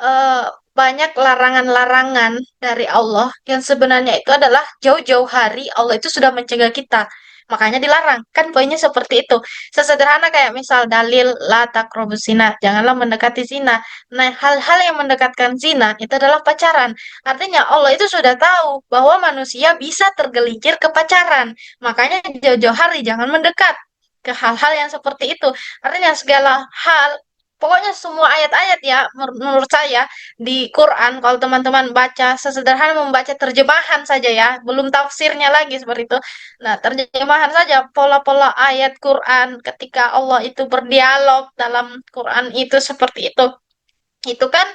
eh, banyak larangan-larangan dari Allah yang sebenarnya itu adalah jauh-jauh hari Allah itu sudah mencegah kita. Makanya dilarang. Kan poinnya seperti itu. Sesederhana kayak misal dalil la taqrabus zina, janganlah mendekati zina. Nah, hal-hal yang mendekatkan zina itu adalah pacaran. Artinya Allah itu sudah tahu bahwa manusia bisa tergelincir ke pacaran. Makanya jauh-jauh hari jangan mendekat ke hal-hal yang seperti itu. Artinya segala hal pokoknya semua ayat-ayat ya menurut saya di Quran kalau teman-teman baca sesederhana membaca terjemahan saja ya, belum tafsirnya lagi seperti itu. Nah, terjemahan saja pola-pola ayat Quran ketika Allah itu berdialog dalam Quran itu seperti itu. Itu kan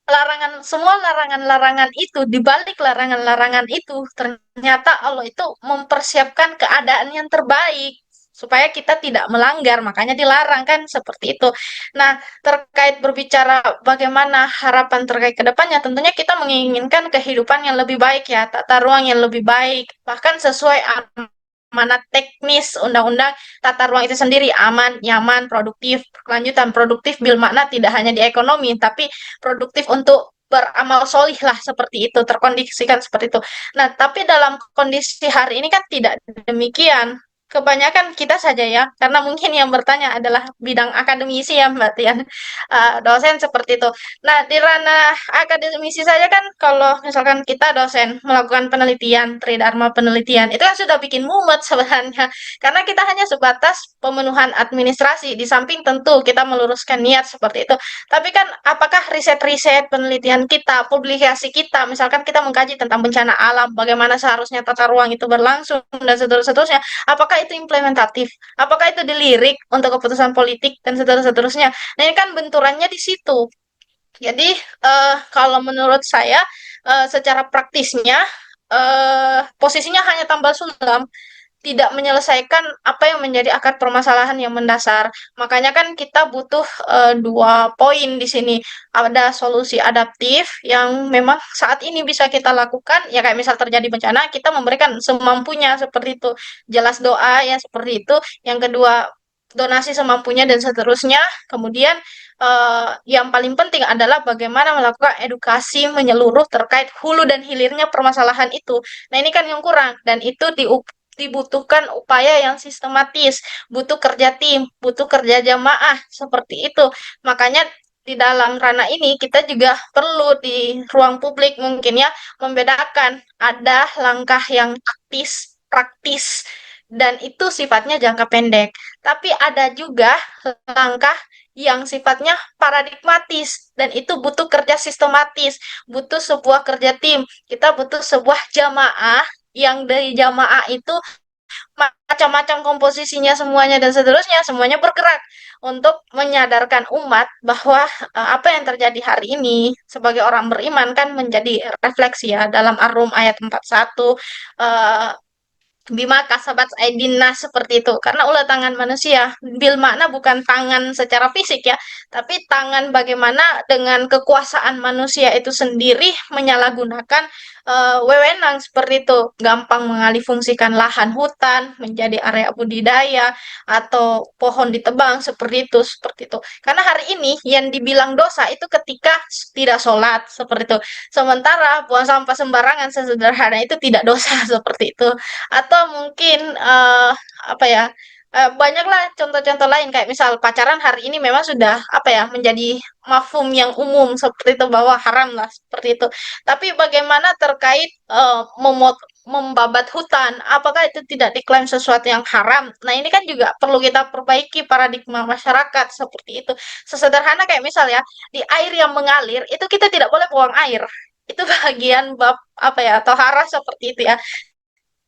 larangan semua larangan-larangan itu di balik larangan-larangan itu ternyata Allah itu mempersiapkan keadaan yang terbaik supaya kita tidak melanggar makanya dilarang kan seperti itu. Nah, terkait berbicara bagaimana harapan terkait ke depannya tentunya kita menginginkan kehidupan yang lebih baik ya, tata ruang yang lebih baik bahkan sesuai amanat teknis undang-undang tata ruang itu sendiri aman, nyaman, produktif, kelanjutan produktif bil makna tidak hanya di ekonomi tapi produktif untuk beramal solih lah seperti itu, terkondisikan seperti itu. Nah, tapi dalam kondisi hari ini kan tidak demikian. Kebanyakan kita saja ya, karena mungkin yang bertanya adalah bidang akademisi ya Mbak Tian, dosen seperti itu. Nah, di ranah akademisi saja kan kalau misalkan kita dosen melakukan penelitian, tridharma penelitian, itu kan sudah bikin mumet sebenarnya. Karena kita hanya sebatas pemenuhan administrasi, di samping tentu kita meluruskan niat seperti itu. Tapi kan apakah riset-riset penelitian kita, publikasi kita, misalkan kita mengkaji tentang bencana alam, bagaimana seharusnya tata ruang itu berlangsung, dan seterusnya, apakah itu implementatif? Apakah itu dilirik untuk keputusan politik, dan seterusnya? Nah, ini kan benturannya di situ. Jadi, kalau menurut saya, secara praktisnya, posisinya hanya tambal sulam, tidak menyelesaikan apa yang menjadi akar permasalahan yang mendasar. Makanya kan kita butuh dua poin di sini. Ada solusi adaptif yang memang saat ini bisa kita lakukan, ya kayak misal terjadi bencana, kita memberikan semampunya seperti itu. Jelas doa ya seperti itu. Yang kedua, donasi semampunya dan seterusnya. Kemudian yang paling penting adalah bagaimana melakukan edukasi menyeluruh terkait hulu dan hilirnya permasalahan itu. Nah, ini kan yang kurang dan itu dibutuhkan upaya yang sistematis, butuh kerja tim, butuh kerja jamaah, seperti itu. Makanya di dalam ranah ini kita juga perlu di ruang publik mungkin ya membedakan ada langkah yang taktis, praktis, dan itu sifatnya jangka pendek. Tapi ada juga langkah yang sifatnya paradigmatis dan itu butuh kerja sistematis, butuh sebuah kerja tim. Kita butuh sebuah jamaah yang dari jamaah itu macam-macam komposisinya semuanya dan seterusnya semuanya bergerak untuk menyadarkan umat bahwa apa yang terjadi hari ini sebagai orang beriman kan menjadi refleksi ya dalam Ar-Rum ayat 41 eh, Bima kasabat aidinna seperti itu. Karena ulah tangan manusia. Bil makna bukan tangan secara fisik ya, tapi tangan bagaimana dengan kekuasaan manusia itu sendiri menyalahgunakan wewenang seperti itu. Gampang mengalihfungsikan lahan hutan menjadi area budidaya atau pohon ditebang seperti itu, seperti itu. Karena hari ini yang dibilang dosa itu ketika tidak sholat seperti itu. Sementara buang sampah sembarangan sesederhana itu tidak dosa seperti itu atau mungkin apa ya banyaklah contoh-contoh lain kayak misal pacaran hari ini memang sudah apa ya menjadi mafhum yang umum seperti itu bahwa haram lah seperti itu tapi bagaimana terkait membabat hutan apakah itu tidak diklaim sesuatu yang haram nah ini kan juga perlu kita perbaiki paradigma masyarakat seperti itu sesederhana kayak misal ya di air yang mengalir itu kita tidak boleh buang air itu bagian bab apa ya toharah seperti itu ya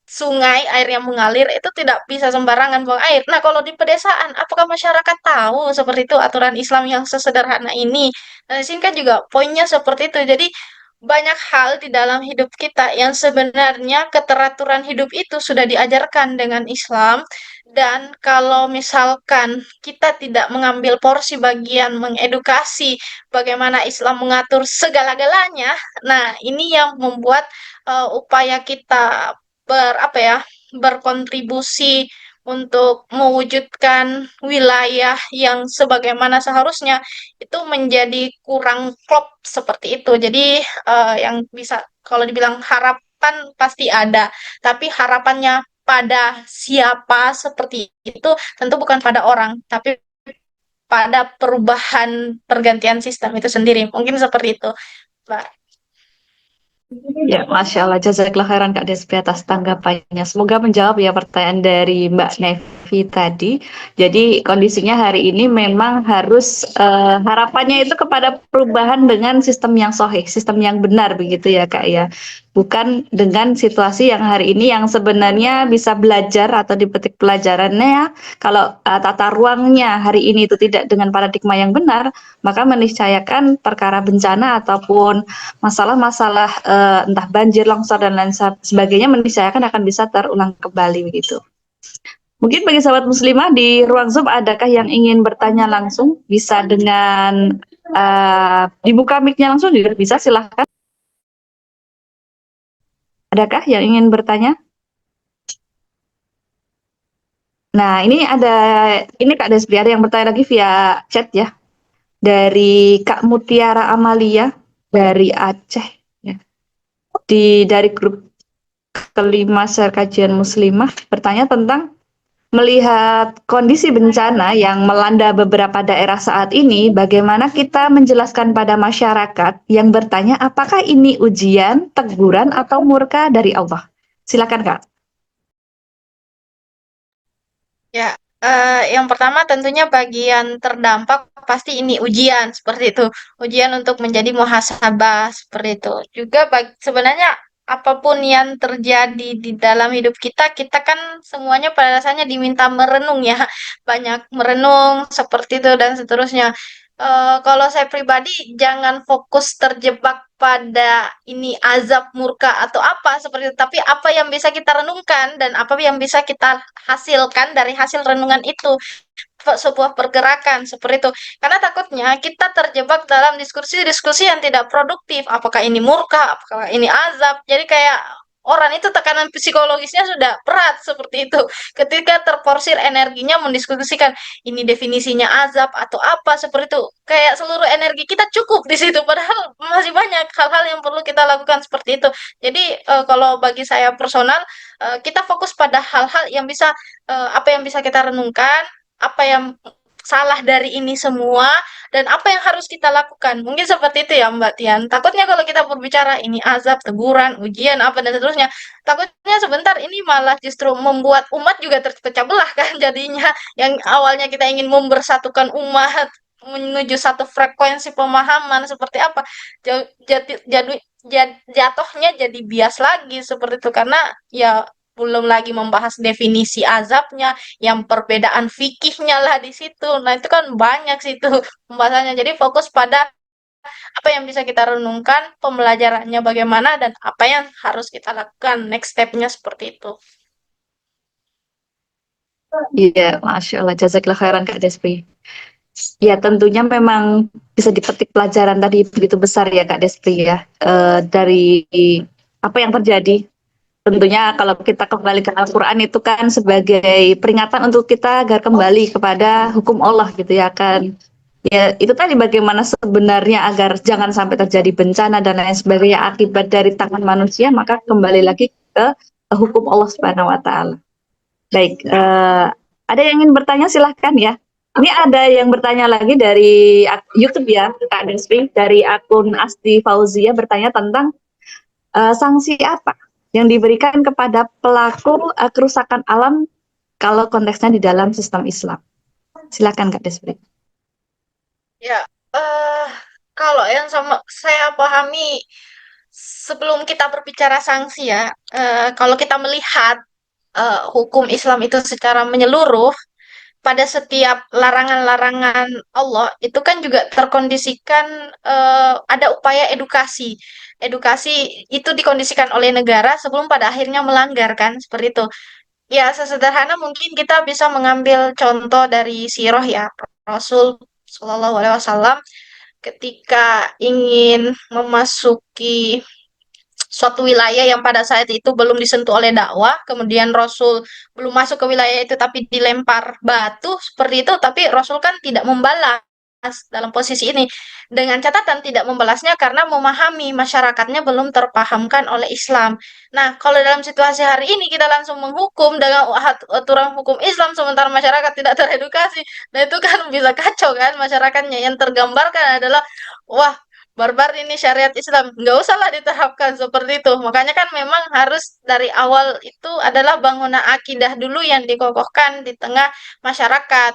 sungai, air yang mengalir itu tidak bisa sembarangan buang air. Nah, kalau di pedesaan, apakah masyarakat tahu seperti itu aturan Islam yang sesederhana ini? Nah, di sini kan juga poinnya seperti itu. Jadi, banyak hal di dalam hidup kita yang sebenarnya keteraturan hidup itu sudah diajarkan dengan Islam. Dan kalau misalkan kita tidak mengambil porsi bagian mengedukasi bagaimana Islam mengatur segala-galanya, nah ini yang membuat upaya kita apa ya berkontribusi untuk mewujudkan wilayah yang sebagaimana seharusnya itu menjadi kurang klop seperti itu. Jadi yang bisa kalau dibilang harapan pasti ada, tapi harapannya pada siapa seperti itu tentu bukan pada orang, tapi pada perubahan pergantian sistem itu sendiri. Mungkin seperti itu, Mbak. Ya, Masya Allah, jazakallah khairan Kak Despi atas tanggapannya. Semoga menjawab ya pertanyaan dari Mbak Nevi tadi. Jadi kondisinya hari ini memang harus harapannya itu kepada perubahan dengan sistem yang sahih, sistem yang benar begitu ya Kak ya. Bukan dengan situasi yang hari ini yang sebenarnya bisa belajar atau dipetik pelajarannya ya. Kalau tata ruangnya hari ini itu tidak dengan paradigma yang benar, maka meniscayakan perkara bencana ataupun masalah-masalah entah banjir, longsor dan lain sebagainya meniscayakan akan bisa terulang kembali begitu. Mungkin bagi sahabat muslimah di ruang Zoom adakah yang ingin bertanya langsung? Bisa dengan dibuka mic-nya langsung juga bisa, silahkan. Adakah yang ingin bertanya? Nah, ini Kak Desbi ada yang bertanya lagi via chat ya. Dari Kak Mutiara Amalia. dari Aceh ya. Dari grup kelima share kajian muslimah bertanya tentang melihat kondisi bencana yang melanda beberapa daerah saat ini, bagaimana kita menjelaskan pada masyarakat yang bertanya apakah ini ujian, teguran, atau murka dari Allah? Silakan Kak. Ya, yang pertama tentunya bagi yang terdampak pasti ini ujian seperti itu. Ujian untuk menjadi muhasabah seperti itu. Juga sebenarnya apapun yang terjadi di dalam hidup kita, kita kan semuanya pada dasarnya diminta merenung ya. Banyak merenung seperti itu dan seterusnya. Kalau saya pribadi jangan fokus terjebak pada ini azab murka atau apa seperti itu, tapi apa yang bisa kita renungkan dan apa yang bisa kita hasilkan dari hasil renungan itu sebuah pergerakan seperti itu. Karena takutnya kita terjebak dalam diskusi-diskusi yang tidak produktif. Apakah ini murka, apakah ini azab. Jadi kayak orang itu tekanan psikologisnya sudah berat seperti itu. Ketika terporsir energinya mendiskusikan ini definisinya azab atau apa seperti itu. Kayak seluruh energi kita cukup di situ. Padahal masih banyak hal-hal yang perlu kita lakukan seperti itu. Jadi kalau bagi saya personal, kita fokus pada hal-hal yang bisa apa yang bisa kita renungkan, apa yang salah dari ini semua, dan apa yang harus kita lakukan. Mungkin seperti itu ya Mbak Tian. Takutnya kalau kita berbicara ini azab, teguran, ujian, apa dan seterusnya, takutnya sebentar ini malah justru membuat umat juga terpecah belah kan jadinya. Yang awalnya kita ingin mempersatukan umat, menuju satu frekuensi pemahaman seperti apa, jatuhnya jadi bias lagi seperti itu karena ya belum lagi membahas definisi azabnya, yang perbedaan fikihnya lah di situ. Nah, itu kan banyak situ pembahasannya. Jadi fokus pada apa yang bisa kita renungkan, pembelajarannya bagaimana, dan apa yang harus kita lakukan. Next step-nya seperti itu. Iya, Masya Allah, jazakallah khairan Kak Despi. Ya tentunya memang bisa dipetik pelajaran tadi begitu besar ya Kak Despi ya. Dari apa yang terjadi. Tentunya kalau kita kembali ke Al-Quran itu kan sebagai peringatan untuk kita agar kembali kepada hukum Allah gitu ya kan. Ya itu tadi bagaimana sebenarnya agar jangan sampai terjadi bencana dan lain sebagainya akibat dari tangan manusia, maka kembali lagi ke hukum Allah Subhanahu wa taala. Baik, ada yang ingin bertanya silahkan ya. Ini ada yang bertanya lagi dari YouTube ya, Kak Despi, dari akun Asti Fauzia bertanya tentang sanksi apa yang diberikan kepada pelaku kerusakan alam kalau konteksnya di dalam sistem Islam. Silakan Kak Despi. Ya, eh kalau yang sama saya pahami sebelum kita berbicara sanksi ya, kalau kita melihat hukum Islam itu secara menyeluruh, pada setiap larangan-larangan Allah itu kan juga terkondisikan ada upaya edukasi. Edukasi itu dikondisikan oleh negara sebelum pada akhirnya melanggar kan seperti itu. Ya, sesederhana mungkin kita bisa mengambil contoh dari sirah ya Rasul Shallallahu Alaihi Wasallam ketika ingin memasuki suatu wilayah yang pada saat itu belum disentuh oleh dakwah, kemudian Rasul belum masuk ke wilayah itu tapi dilempar batu seperti itu, tapi Rasul kan tidak membalas dalam posisi ini. Dengan catatan tidak membalasnya karena memahami masyarakatnya belum terpahamkan oleh Islam. Nah, kalau dalam situasi hari ini kita langsung menghukum dengan aturan hukum Islam sementara masyarakat tidak teredukasi, nah itu kan bisa kacau kan masyarakatnya. Yang tergambarkan adalah, wah, barbar ini syariat Islam, nggak usahlah diterapkan seperti itu. Makanya kan memang harus dari awal itu adalah bangunan akidah dulu yang dikokohkan di tengah masyarakat.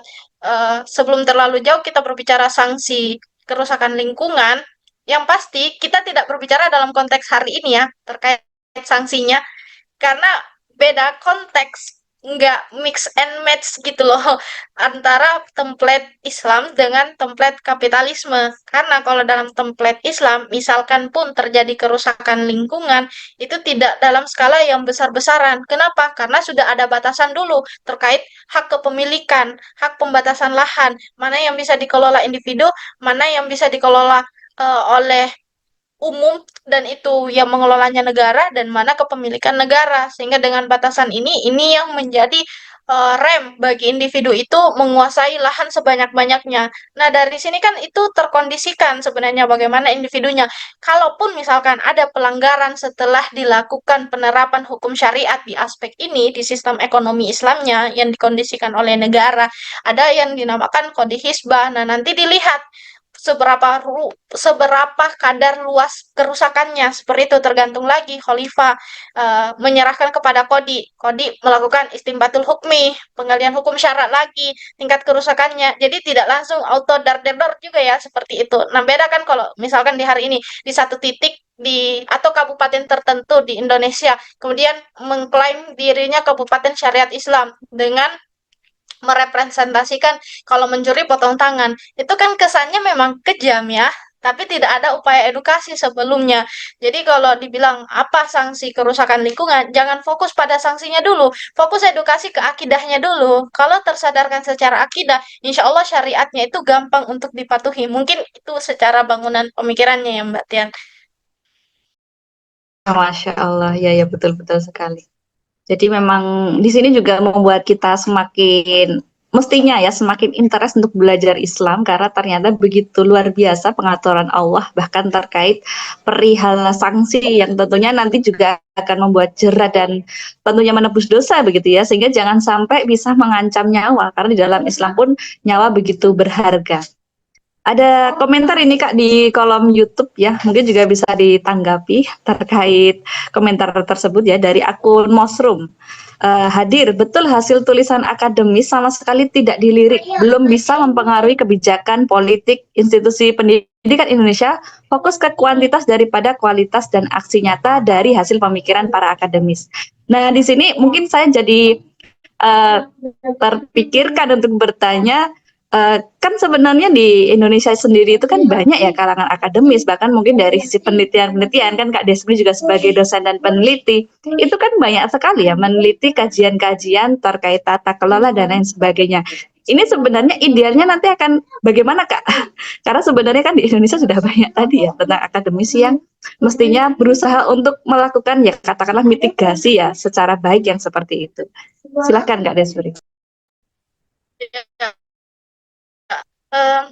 Sebelum terlalu jauh kita berbicara sanksi kerusakan lingkungan, yang pasti kita tidak berbicara dalam konteks hari ini ya terkait sanksinya, karena beda konteks, nggak mix and match gitu loh antara template Islam dengan template kapitalisme. Karena kalau dalam template Islam, misalkan pun terjadi kerusakan lingkungan, itu tidak dalam skala yang besar-besaran. Kenapa? Karena sudah ada batasan dulu terkait hak kepemilikan, hak pembatasan lahan, mana yang bisa dikelola individu, mana yang bisa dikelola oleh umum dan itu yang mengelolanya negara dan mana kepemilikan negara, sehingga dengan batasan ini yang menjadi rem bagi individu itu menguasai lahan sebanyak-banyaknya. Nah, dari sini kan itu terkondisikan sebenarnya bagaimana individunya. Kalaupun misalkan ada pelanggaran setelah dilakukan penerapan hukum syariat di aspek ini, di sistem ekonomi Islamnya yang dikondisikan oleh negara, ada yang dinamakan kode hisbah. Nah, nanti dilihat seberapa kadar luas kerusakannya. Seperti itu tergantung lagi khalifah menyerahkan kepada kodi. Kodi melakukan istimbatul hukmi, penggalian hukum syarat lagi, tingkat kerusakannya. Jadi tidak langsung auto dar der dor juga ya seperti itu. Nah, beda kan kalau misalkan di hari ini di satu titik di atau kabupaten tertentu di Indonesia kemudian mengklaim dirinya kabupaten syariat Islam dengan merepresentasikan kalau mencuri potong tangan. Itu kan kesannya memang kejam ya, tapi tidak ada upaya edukasi sebelumnya. Jadi kalau dibilang apa sanksi kerusakan lingkungan, jangan fokus pada sanksinya dulu, fokus edukasi ke akidahnya dulu. Kalau tersadarkan secara akidah, insya Allah syariatnya itu gampang untuk dipatuhi. Mungkin itu secara bangunan pemikirannya ya Mbak Tian. Masya Allah, ya ya betul-betul sekali. Jadi memang di sini juga membuat kita semakin mestinya ya semakin interest untuk belajar Islam karena ternyata begitu luar biasa pengaturan Allah bahkan terkait perihal sanksi yang tentunya nanti juga akan membuat jera dan tentunya menebus dosa begitu ya sehingga jangan sampai bisa mengancam nyawa karena di dalam Islam pun nyawa begitu berharga. Ada komentar ini Kak di kolom YouTube ya, mungkin juga bisa ditanggapi terkait komentar tersebut ya dari akun Mosroom. Hadir, betul hasil tulisan akademis sama sekali tidak dilirik, belum bisa mempengaruhi kebijakan politik institusi pendidikan Indonesia, fokus ke kuantitas daripada kualitas dan aksi nyata dari hasil pemikiran para akademis. Nah, di sini mungkin saya jadi terpikirkan untuk bertanya kan sebenarnya di Indonesia sendiri itu kan banyak ya kalangan akademis bahkan mungkin dari sisi penelitian-penelitian kan Kak Desmi juga sebagai dosen dan peneliti itu kan banyak sekali ya meneliti kajian-kajian terkait tata kelola dan lain sebagainya. Ini sebenarnya idealnya nanti akan bagaimana Kak? Karena sebenarnya kan di Indonesia sudah banyak tadi ya tentang akademisi yang mestinya berusaha untuk melakukan ya katakanlah mitigasi ya secara baik yang seperti itu. Silakan Kak Desmi.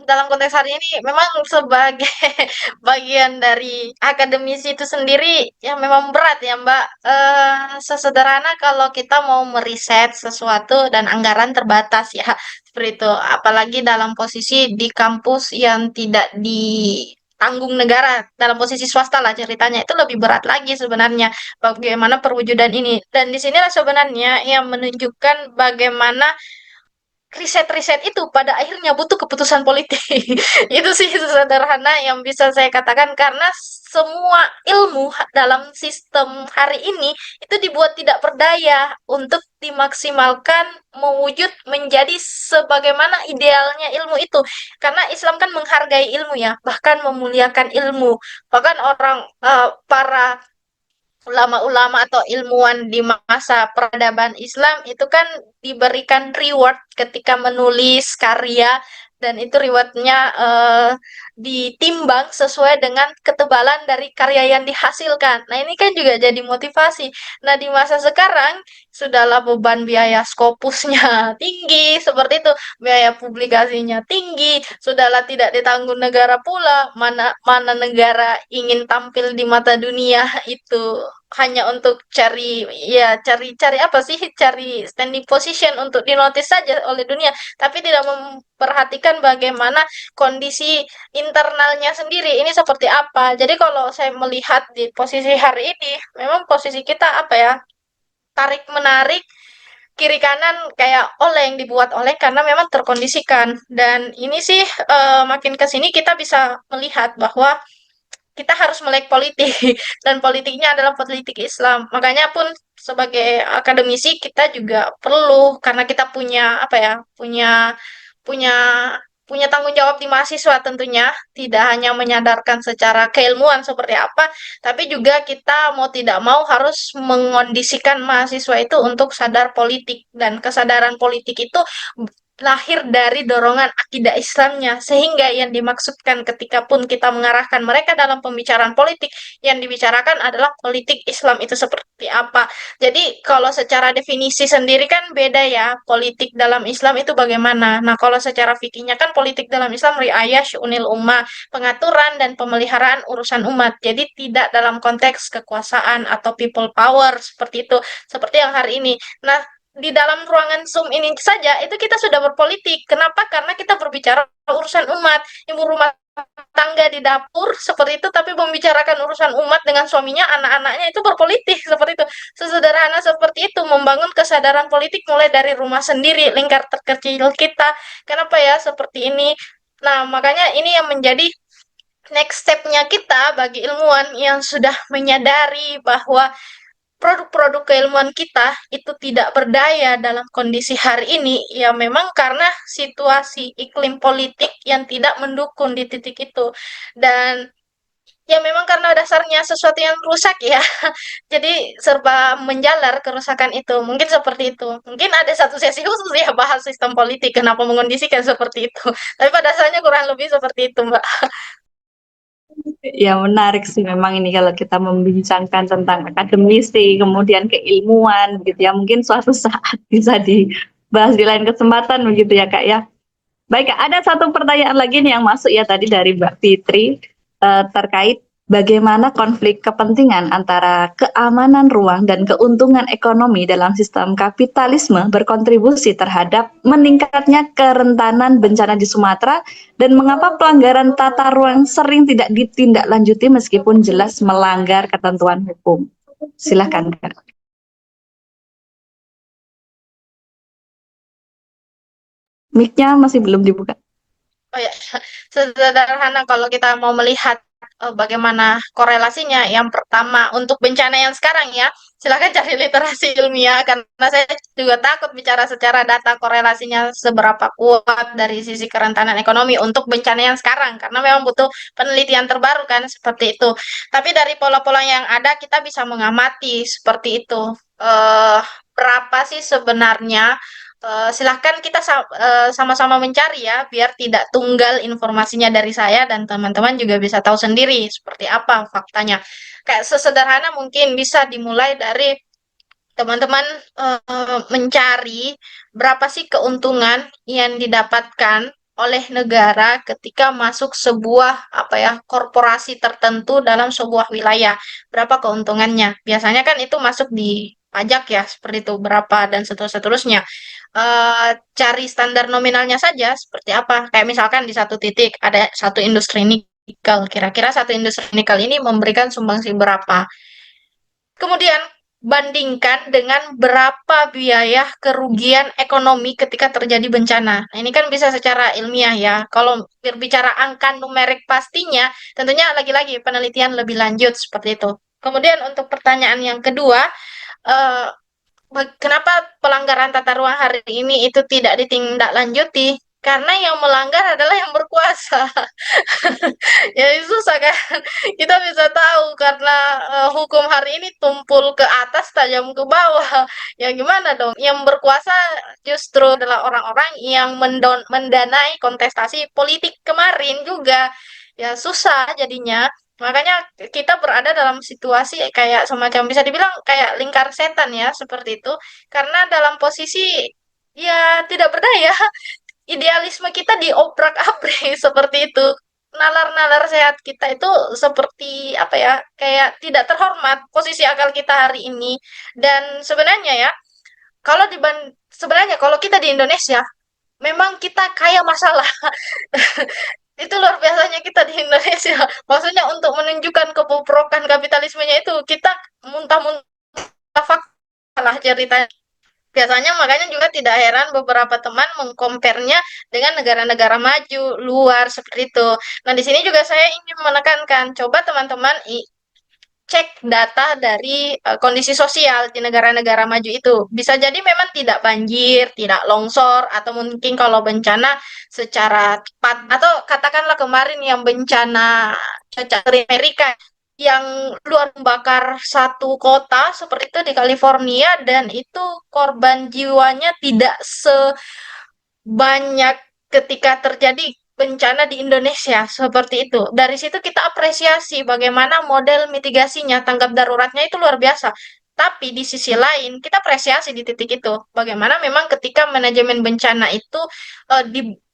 Dalam konteks hari ini memang sebagai bagian dari akademisi itu sendiri ya memang berat ya Mbak. Sesederhana kalau kita mau meriset sesuatu dan anggaran terbatas ya seperti itu. Apalagi dalam posisi di kampus yang tidak ditanggung negara dalam posisi swasta lah ceritanya itu lebih berat lagi sebenarnya bagaimana perwujudan ini dan di sinilah sebenarnya yang menunjukkan bagaimana riset-riset itu pada akhirnya butuh keputusan politik. Itu sih sederhana yang bisa saya katakan karena semua ilmu dalam sistem hari ini itu dibuat tidak berdaya untuk dimaksimalkan mewujud menjadi sebagaimana idealnya ilmu itu. Karena Islam kan menghargai ilmu ya, bahkan memuliakan ilmu. Bahkan para ulama-ulama atau ilmuwan di masa peradaban Islam itu kan diberikan reward ketika menulis karya dan itu rewardnya ditimbang sesuai dengan ketebalan dari karya yang dihasilkan. Nah ini kan juga jadi motivasi. Nah di masa sekarang sudahlah beban biaya skopusnya tinggi seperti itu, biaya publikasinya tinggi, sudahlah tidak ditanggung negara pula. Mana mana negara ingin tampil di mata dunia itu hanya untuk cari apa sih cari standing position untuk dinotis saja oleh dunia tapi tidak memperhatikan bagaimana kondisi internalnya sendiri ini seperti apa. Jadi kalau saya melihat di posisi hari ini memang posisi kita apa ya tarik menarik kiri kanan kayak oleng dibuat oleng karena memang terkondisikan dan ini sih makin ke sini kita bisa melihat bahwa kita harus melek politik dan politiknya adalah politik Islam. Makanya pun sebagai akademisi kita juga perlu karena kita punya apa ya, punya punya tanggung jawab di mahasiswa tentunya, tidak hanya menyadarkan secara keilmuan seperti apa, tapi juga kita mau tidak mau harus mengondisikan mahasiswa itu untuk sadar politik dan kesadaran politik itu lahir dari dorongan akidah Islamnya, sehingga yang dimaksudkan ketika pun kita mengarahkan mereka dalam pembicaraan politik, yang dibicarakan adalah politik Islam itu seperti apa. Jadi kalau secara definisi sendiri kan beda ya, politik dalam Islam itu bagaimana. Nah kalau secara fikihnya kan politik dalam Islam riayah syu'unil ummah, pengaturan dan pemeliharaan urusan umat. Jadi tidak dalam konteks kekuasaan atau people power seperti itu, seperti yang hari ini. Nah, di dalam ruangan Zoom ini saja itu kita sudah berpolitik. Kenapa? Karena kita berbicara urusan umat, ibu rumah tangga di dapur seperti itu, tapi membicarakan urusan umat dengan suaminya, anak-anaknya itu berpolitik seperti itu. Sesederhana seperti itu, membangun kesadaran politik mulai dari rumah sendiri, lingkar terkecil kita. Kenapa ya seperti ini? Nah, makanya ini yang menjadi next step-nya kita bagi ilmuwan yang sudah menyadari bahwa produk-produk keilmuan kita itu tidak berdaya dalam kondisi hari ini, ya memang karena situasi iklim politik yang tidak mendukung di titik itu. Dan ya memang karena dasarnya sesuatu yang rusak ya, jadi serba menjalar kerusakan itu. Mungkin seperti itu. Mungkin ada satu sesi khusus ya bahas sistem politik, kenapa mengondisikan seperti itu. Tapi pada dasarnya kurang lebih seperti itu, Mbak. Ya menarik sih memang ini kalau kita membincangkan tentang akademisi, kemudian keilmuan gitu ya. Mungkin suatu saat bisa dibahas di lain kesempatan begitu ya Kak ya. Baik, Kak, ada satu pertanyaan lagi nih yang masuk ya tadi dari Mbak Fitri terkait bagaimana konflik kepentingan antara keamanan ruang dan keuntungan ekonomi dalam sistem kapitalisme berkontribusi terhadap meningkatnya kerentanan bencana di Sumatera dan mengapa pelanggaran tata ruang sering tidak ditindaklanjuti meskipun jelas melanggar ketentuan hukum. Silakan, Kak. Mic-nya masih belum dibuka. Oh ya, sederhana kalau kita mau melihat bagaimana korelasinya. Yang pertama, untuk bencana yang sekarang ya, silakan cari literasi ilmiah karena saya juga takut bicara secara data korelasinya seberapa kuat dari sisi kerentanan ekonomi untuk bencana yang sekarang karena memang butuh penelitian terbaru kan seperti itu. Tapi dari pola-pola yang ada kita bisa mengamati seperti itu. Eh berapa sih sebenarnya silahkan kita sama-sama mencari ya, biar tidak tunggal informasinya dari saya dan teman-teman juga bisa tahu sendiri seperti apa faktanya. Kayak sesederhana mungkin bisa dimulai dari teman-teman mencari berapa sih keuntungan yang didapatkan oleh negara ketika masuk sebuah apa ya korporasi tertentu dalam sebuah wilayah. Berapa keuntungannya? Biasanya kan itu masuk di pajak ya, seperti itu berapa dan seterusnya. Cari standar nominalnya saja seperti apa. Kayak misalkan di satu titik ada satu industri nikel. Kira-kira satu industri nikel ini memberikan sumbangsi berapa? Kemudian bandingkan dengan berapa biaya kerugian ekonomi ketika terjadi bencana. Nah, ini kan bisa secara ilmiah ya. Kalau berbicara angka numerik pastinya, tentunya lagi-lagi penelitian lebih lanjut seperti itu. Kemudian untuk pertanyaan yang kedua, eh, kenapa pelanggaran tata ruang hari ini itu tidak ditindaklanjuti? Karena yang melanggar adalah yang berkuasa. Ya susah kan kita bisa tahu karena hukum hari ini tumpul ke atas tajam ke bawah. Ya gimana dong, yang berkuasa justru adalah orang-orang yang mendanai kontestasi politik kemarin juga. Ya susah jadinya, makanya kita berada dalam situasi kayak semacam bisa dibilang kayak lingkar setan ya seperti itu, karena dalam posisi ya tidak berdaya, idealisme kita diobrak-abrik seperti itu. Nalar-nalar sehat kita itu seperti apa ya, kayak tidak terhormat posisi akal kita hari ini. Dan sebenarnya ya, sebenarnya kalau kita di Indonesia, memang kita kaya masalah. Itu luar biasanya kita di Indonesia. Maksudnya untuk menunjukkan keboprokan kapitalismenya itu kita muntah-muntah fakta lah ceritanya. Biasanya makanya juga tidak heran beberapa teman mengkompernya dengan negara-negara maju luar seperti itu. Nah, di sini juga saya ingin menekankan, coba teman-teman cek data dari kondisi sosial di negara-negara maju itu. Bisa jadi memang tidak banjir, tidak longsor, atau mungkin kalau bencana secara tepat, atau katakanlah kemarin yang bencana cuaca di Amerika yang luar membakar satu kota seperti itu di California dan itu korban jiwanya tidak banyak ketika terjadi bencana di Indonesia seperti itu. Dari situ kita apresiasi bagaimana model mitigasinya, tanggap daruratnya itu luar biasa. Tapi di sisi lain, kita apresiasi di titik itu. Bagaimana memang ketika manajemen bencana itu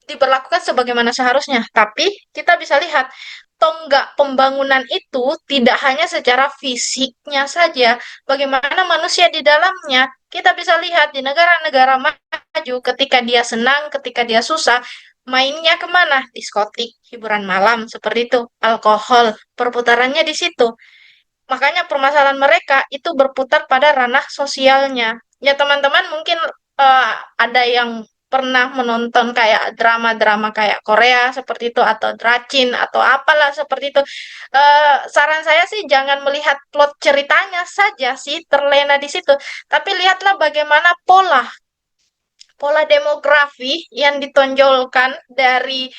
diberlakukan sebagaimana seharusnya. Tapi kita bisa lihat, tonggak pembangunan itu tidak hanya secara fisiknya saja, bagaimana manusia di dalamnya. Kita bisa lihat di negara-negara maju ketika dia senang, ketika dia susah, mainnya kemana? Diskotik, hiburan malam, seperti itu. Alkohol, perputarannya di situ. Makanya permasalahan mereka itu berputar pada ranah sosialnya. Ya teman-teman mungkin ada yang pernah menonton kayak drama-drama kayak Korea seperti itu atau Dracin atau apalah seperti itu. Saran saya sih jangan melihat plot ceritanya saja sih terlena di situ, tapi lihatlah bagaimana pola pola demografi yang ditonjolkan dari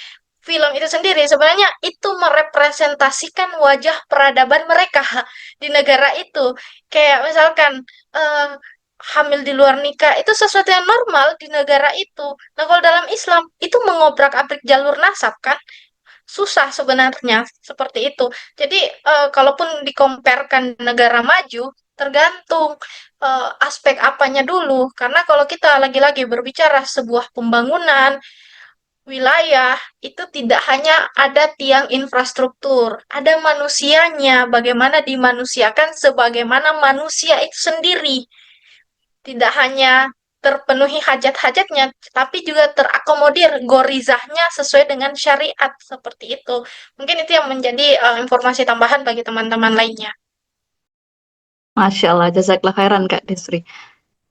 film itu sendiri sebenarnya itu merepresentasikan wajah peradaban mereka di negara itu. Kayak misalkan eh, hamil di luar nikah itu sesuatu yang normal di negara itu. Nah, kalau dalam Islam itu mengobrak-abrik jalur nasab kan susah sebenarnya seperti itu. Jadi kalaupun dikomparkan negara maju, tergantung aspek apanya dulu. Karena kalau kita lagi-lagi berbicara sebuah pembangunan wilayah, itu tidak hanya ada tiang infrastruktur, ada manusianya, bagaimana dimanusiakan sebagaimana manusia itu sendiri. Tidak hanya terpenuhi hajat-hajatnya, tapi juga terakomodir gorizahnya sesuai dengan syariat seperti itu. Mungkin itu yang menjadi informasi tambahan bagi teman-teman lainnya. Masya Allah, jazakallah khairan Kak Desri.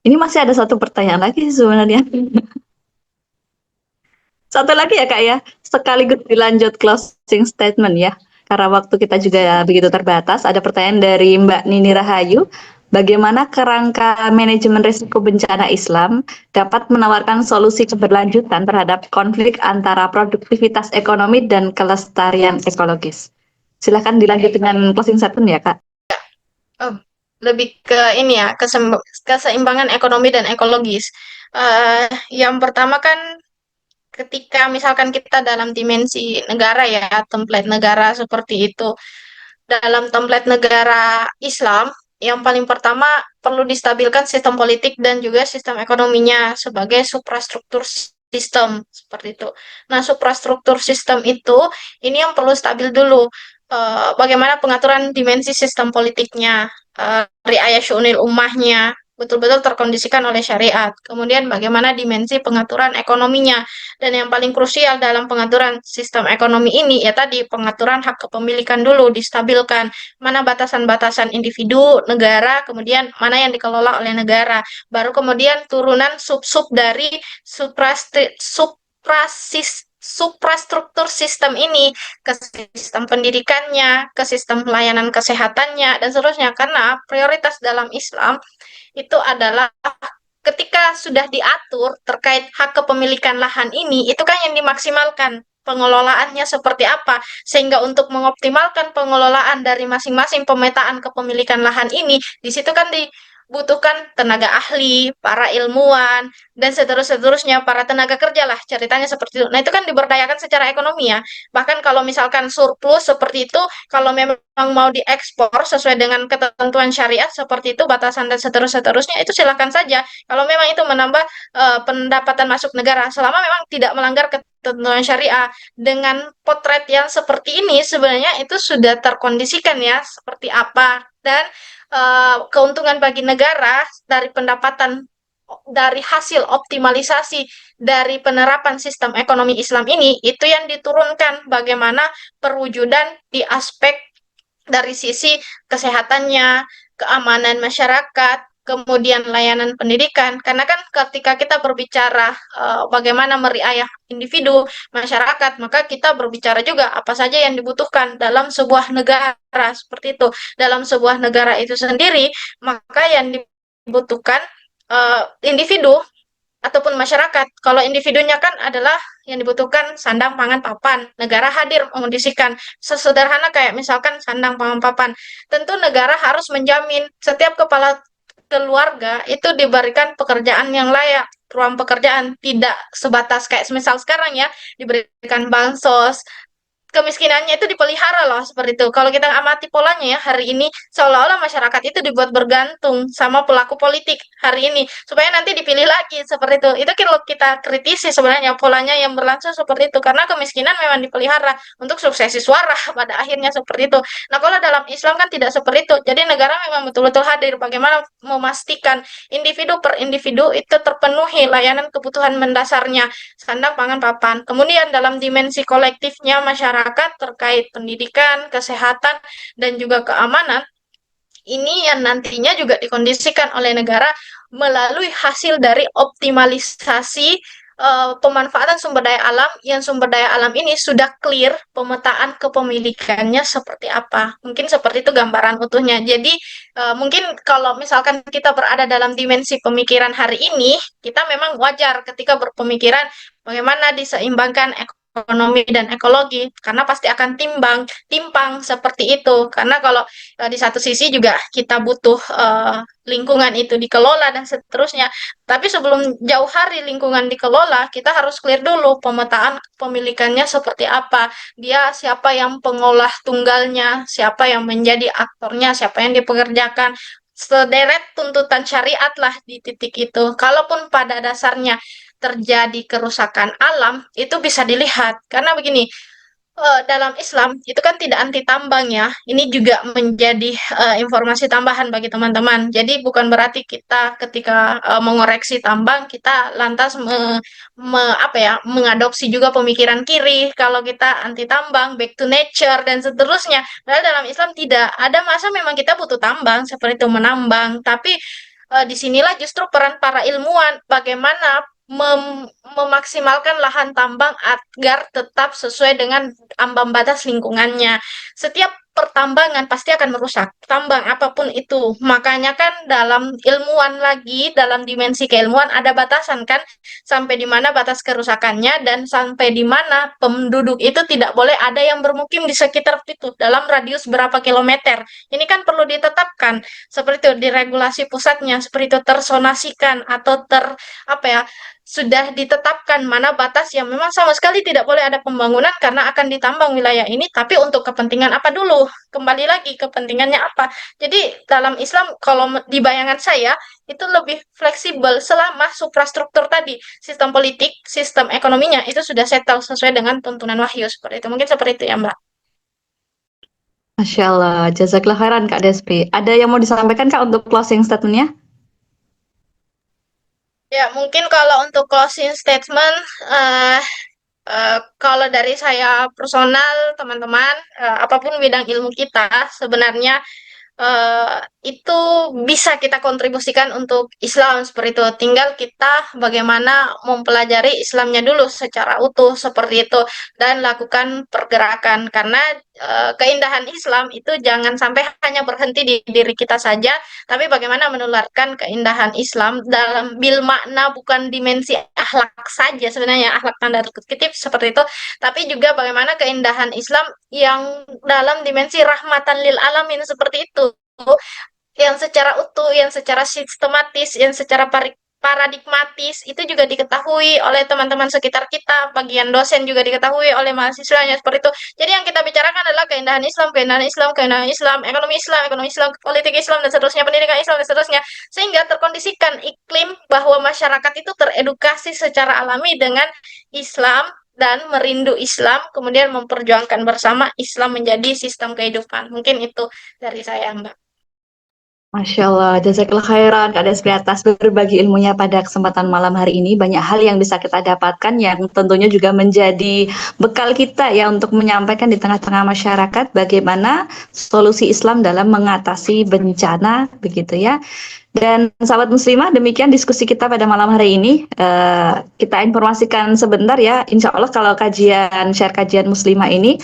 Ini masih ada satu pertanyaan lagi sebenarnya. Satu lagi ya Kak ya, sekaligus dilanjut closing statement ya. Karena waktu kita juga begitu terbatas, ada pertanyaan dari Mbak Nini Rahayu. Bagaimana kerangka manajemen risiko bencana Islam dapat menawarkan solusi keberlanjutan terhadap konflik antara produktivitas ekonomi dan kelestarian ekologis? Silahkan dilanjut dengan closing statement ya Kak. Oh, lebih ke ini ya, keseimbangan ekonomi dan ekologis. Yang pertama kan ketika misalkan kita dalam dimensi negara ya, template negara seperti itu. Dalam template negara Islam, yang paling pertama perlu distabilkan sistem politik dan juga sistem ekonominya sebagai suprastruktur sistem seperti itu. Nah, suprastruktur sistem itu ini yang perlu stabil dulu. Bagaimana pengaturan dimensi sistem politiknya, riayah syu'unil ummahnya, betul-betul terkondisikan oleh syariat. Kemudian bagaimana dimensi pengaturan ekonominya. Dan yang paling krusial dalam pengaturan sistem ekonomi ini ya tadi pengaturan hak kepemilikan dulu distabilkan. Mana batasan-batasan individu, negara, kemudian mana yang dikelola oleh negara. Baru kemudian turunan sub-sub dari suprastruktur sistem ini ke sistem pendidikannya, ke sistem pelayanan kesehatannya, dan seterusnya. Karena prioritas dalam Islam itu adalah ketika sudah diatur terkait hak kepemilikan lahan ini, itu kan yang dimaksimalkan pengelolaannya seperti apa, sehingga untuk mengoptimalkan pengelolaan dari masing-masing pemetaan kepemilikan lahan ini, di situ kan dibutuhkan tenaga ahli, para ilmuwan, dan seterusnya para tenaga kerja lah, ceritanya seperti itu. Nah, itu kan diberdayakan secara ekonomi ya. Bahkan kalau misalkan surplus seperti itu, kalau memang mau diekspor sesuai dengan ketentuan syariat seperti itu, batasan dan seterusnya, itu silakan saja. Kalau memang itu menambah pendapatan masuk negara, selama memang tidak melanggar ketentuan syariah, dengan potret yang seperti ini sebenarnya itu sudah terkondisikan ya seperti apa dan keuntungan bagi negara dari pendapatan dari hasil optimalisasi dari penerapan sistem ekonomi Islam ini itu yang diturunkan bagaimana perwujudan di aspek dari sisi kesehatannya, keamanan masyarakat, kemudian layanan pendidikan. Karena kan ketika kita berbicara bagaimana meriayah individu, masyarakat, maka kita berbicara juga apa saja yang dibutuhkan dalam sebuah negara seperti itu. Dalam sebuah negara itu sendiri, maka yang dibutuhkan individu ataupun masyarakat. Kalau individunya kan adalah yang dibutuhkan sandang, pangan, papan. Negara hadir mengondisikan. Sesederhana kayak misalkan sandang, pangan, papan. Tentu negara harus menjamin setiap kepala keluarga itu diberikan pekerjaan yang layak. ruang pekerjaan, tidak sebatas kayak semisal sekarang ya, diberikan bansos, kemiskinannya itu dipelihara loh seperti itu. Kalau kita amati polanya ya hari ini seolah-olah masyarakat itu dibuat bergantung sama pelaku politik hari ini supaya nanti dipilih lagi seperti itu. Itu kalau kita kritisi sebenarnya polanya yang berlangsung seperti itu karena kemiskinan memang dipelihara untuk suksesi suara pada akhirnya seperti itu. Nah, kalau dalam Islam kan tidak seperti itu. Jadi negara memang betul-betul hadir bagaimana memastikan individu per individu itu terpenuhi layanan kebutuhan mendasarnya sandang, pangan, papan. Kemudian dalam dimensi kolektifnya masyarakat terkait pendidikan, kesehatan, dan juga keamanan, ini yang nantinya juga dikondisikan oleh negara melalui hasil dari optimalisasi pemanfaatan sumber daya alam yang sumber daya alam ini sudah clear pemetaan kepemilikannya seperti apa. Mungkin seperti itu gambaran utuhnya. Jadi mungkin kalau misalkan kita berada dalam dimensi pemikiran hari ini, kita memang wajar ketika berpemikiran bagaimana diseimbangkan ekonomi dan ekologi karena pasti akan timpang seperti itu karena kalau di satu sisi juga kita butuh lingkungan itu dikelola dan seterusnya. Tapi sebelum jauh hari lingkungan dikelola, kita harus clear dulu pemetaan pemilikannya seperti apa. Dia siapa yang pengolah tunggalnya, siapa yang menjadi aktornya, siapa yang dipekerjakan. Sederet tuntutan syariat lah di titik itu. Kalaupun pada dasarnya terjadi kerusakan alam, itu bisa dilihat. Karena begini, dalam Islam itu kan tidak anti tambang ya. Ini juga menjadi informasi tambahan bagi teman-teman. Jadi bukan berarti kita ketika mengoreksi tambang kita lantas apa ya mengadopsi juga pemikiran kiri kalau kita anti tambang, back to nature dan seterusnya. Padahal dalam Islam tidak ada masa memang kita butuh tambang seperti itu menambang. Tapi disinilah justru peran para ilmuwan bagaimana memaksimalkan lahan tambang agar tetap sesuai dengan ambang batas lingkungannya. Setiap pertambangan pasti akan merusak tambang apapun itu. Makanya kan dalam ilmuwan lagi, dalam dimensi keilmuan ada batasan kan sampai di mana batas kerusakannya dan sampai di mana penduduk itu tidak boleh ada yang bermukim di sekitar itu dalam radius berapa kilometer. Ini kan perlu ditetapkan seperti itu di regulasi pusatnya, seperti itu tersonasikan atau apa ya sudah ditetapkan mana batas yang memang sama sekali tidak boleh ada pembangunan karena akan ditambang wilayah ini, tapi untuk kepentingan apa dulu? Kembali lagi kepentingannya apa? Jadi dalam Islam kalau di bayangan saya itu lebih fleksibel selama suprastruktur tadi, sistem politik, sistem ekonominya itu sudah settle sesuai dengan tuntunan wahyu seperti itu. Mungkin seperti itu ya, Mbak. Masya Allah, jazakallah khairan Kak Despi. Ada yang mau disampaikan Kak untuk closing statement-nya? Ya, mungkin kalau untuk closing statement, eh kalau dari saya personal, teman-teman, apapun bidang ilmu kita, sebenarnya eh, itu bisa kita kontribusikan untuk Islam seperti itu. Tinggal kita bagaimana mempelajari Islamnya dulu secara utuh seperti itu dan lakukan pergerakan karena keindahan Islam itu jangan sampai hanya berhenti di diri kita saja, tapi bagaimana menularkan keindahan Islam dalam bil makna bukan dimensi akhlak saja sebenarnya akhlak tanda kutip seperti itu, tapi juga bagaimana keindahan Islam yang dalam dimensi rahmatan lil alamin seperti itu yang secara utuh, yang secara sistematis, yang secara paradigmatis itu juga diketahui oleh teman-teman sekitar kita, bagian dosen juga diketahui oleh mahasiswanya seperti itu. Jadi yang kita bicarakan adalah keindahan Islam, keindahan Islam, keindahan Islam, ekonomi Islam, politik Islam dan seterusnya, pendidikan Islam dan seterusnya, sehingga terkondisikan iklim bahwa masyarakat itu teredukasi secara alami dengan Islam dan merindu Islam, kemudian memperjuangkan bersama Islam menjadi sistem kehidupan. Mungkin itu dari saya, Mbak. Masya Allah, jazakallah khairan Kak Despi atas berbagi ilmunya pada kesempatan malam hari ini. Banyak hal yang bisa kita dapatkan yang tentunya juga menjadi bekal kita ya untuk menyampaikan di tengah-tengah masyarakat bagaimana solusi Islam dalam mengatasi bencana begitu ya. Dan sahabat muslimah, demikian diskusi kita pada malam hari ini. Kita informasikan sebentar ya, insya Allah kalau share kajian muslimah ini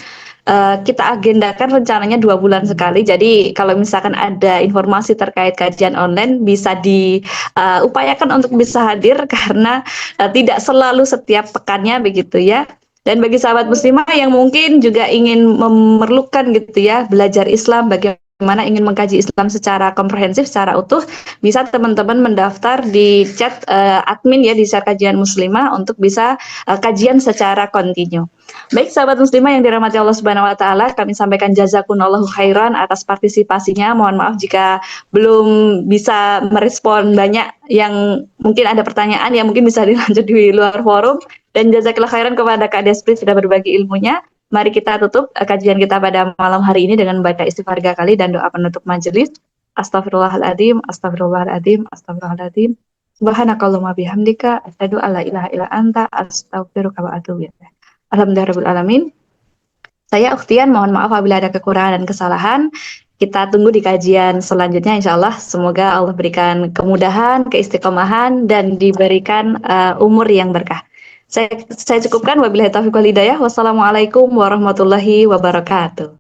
kita agendakan rencananya 2 bulan sekali. Jadi kalau misalkan ada informasi terkait kajian online bisa diupayakan untuk bisa hadir karena tidak selalu setiap pekannya begitu ya. Dan bagi sahabat muslimah yang mungkin juga ingin memerlukan gitu ya belajar Islam bagaimana bagaimana ingin mengkaji Islam secara komprehensif, secara utuh, bisa teman-teman mendaftar di chat admin ya di Share Kajian Muslimah untuk bisa kajian secara kontinu. Baik sahabat muslimah yang dirahmati Allah Subhanahu wa taala, kami sampaikan jazakumullahu khairan atas partisipasinya. Mohon maaf jika belum bisa merespon banyak yang mungkin ada pertanyaan yang mungkin bisa dilanjut di luar forum, dan jazakallahu khairan kepada Kak Despri sudah berbagi ilmunya. Mari kita tutup kajian kita pada malam hari ini dengan membaca istighfar 3 kali dan doa penutup majelis. Astagfirullahaladzim, astagfirullahaladzim, astagfirullahaladzim. Subhanakallahumma bihamdika, asyhadu alla ilaha illa anta, astaghfiruka wa atubu ilaik. Alhamdulillahirabbil alamin. Saya Ukhtian, mohon maaf apabila ada kekurangan dan kesalahan. Kita tunggu di kajian selanjutnya insya Allah. Semoga Allah berikan kemudahan, keistiqomahan, dan diberikan umur yang berkah. Saya cukupkan, wabillahi taufiq wal hidayah. Wassalamualaikum warahmatullahi wabarakatuh.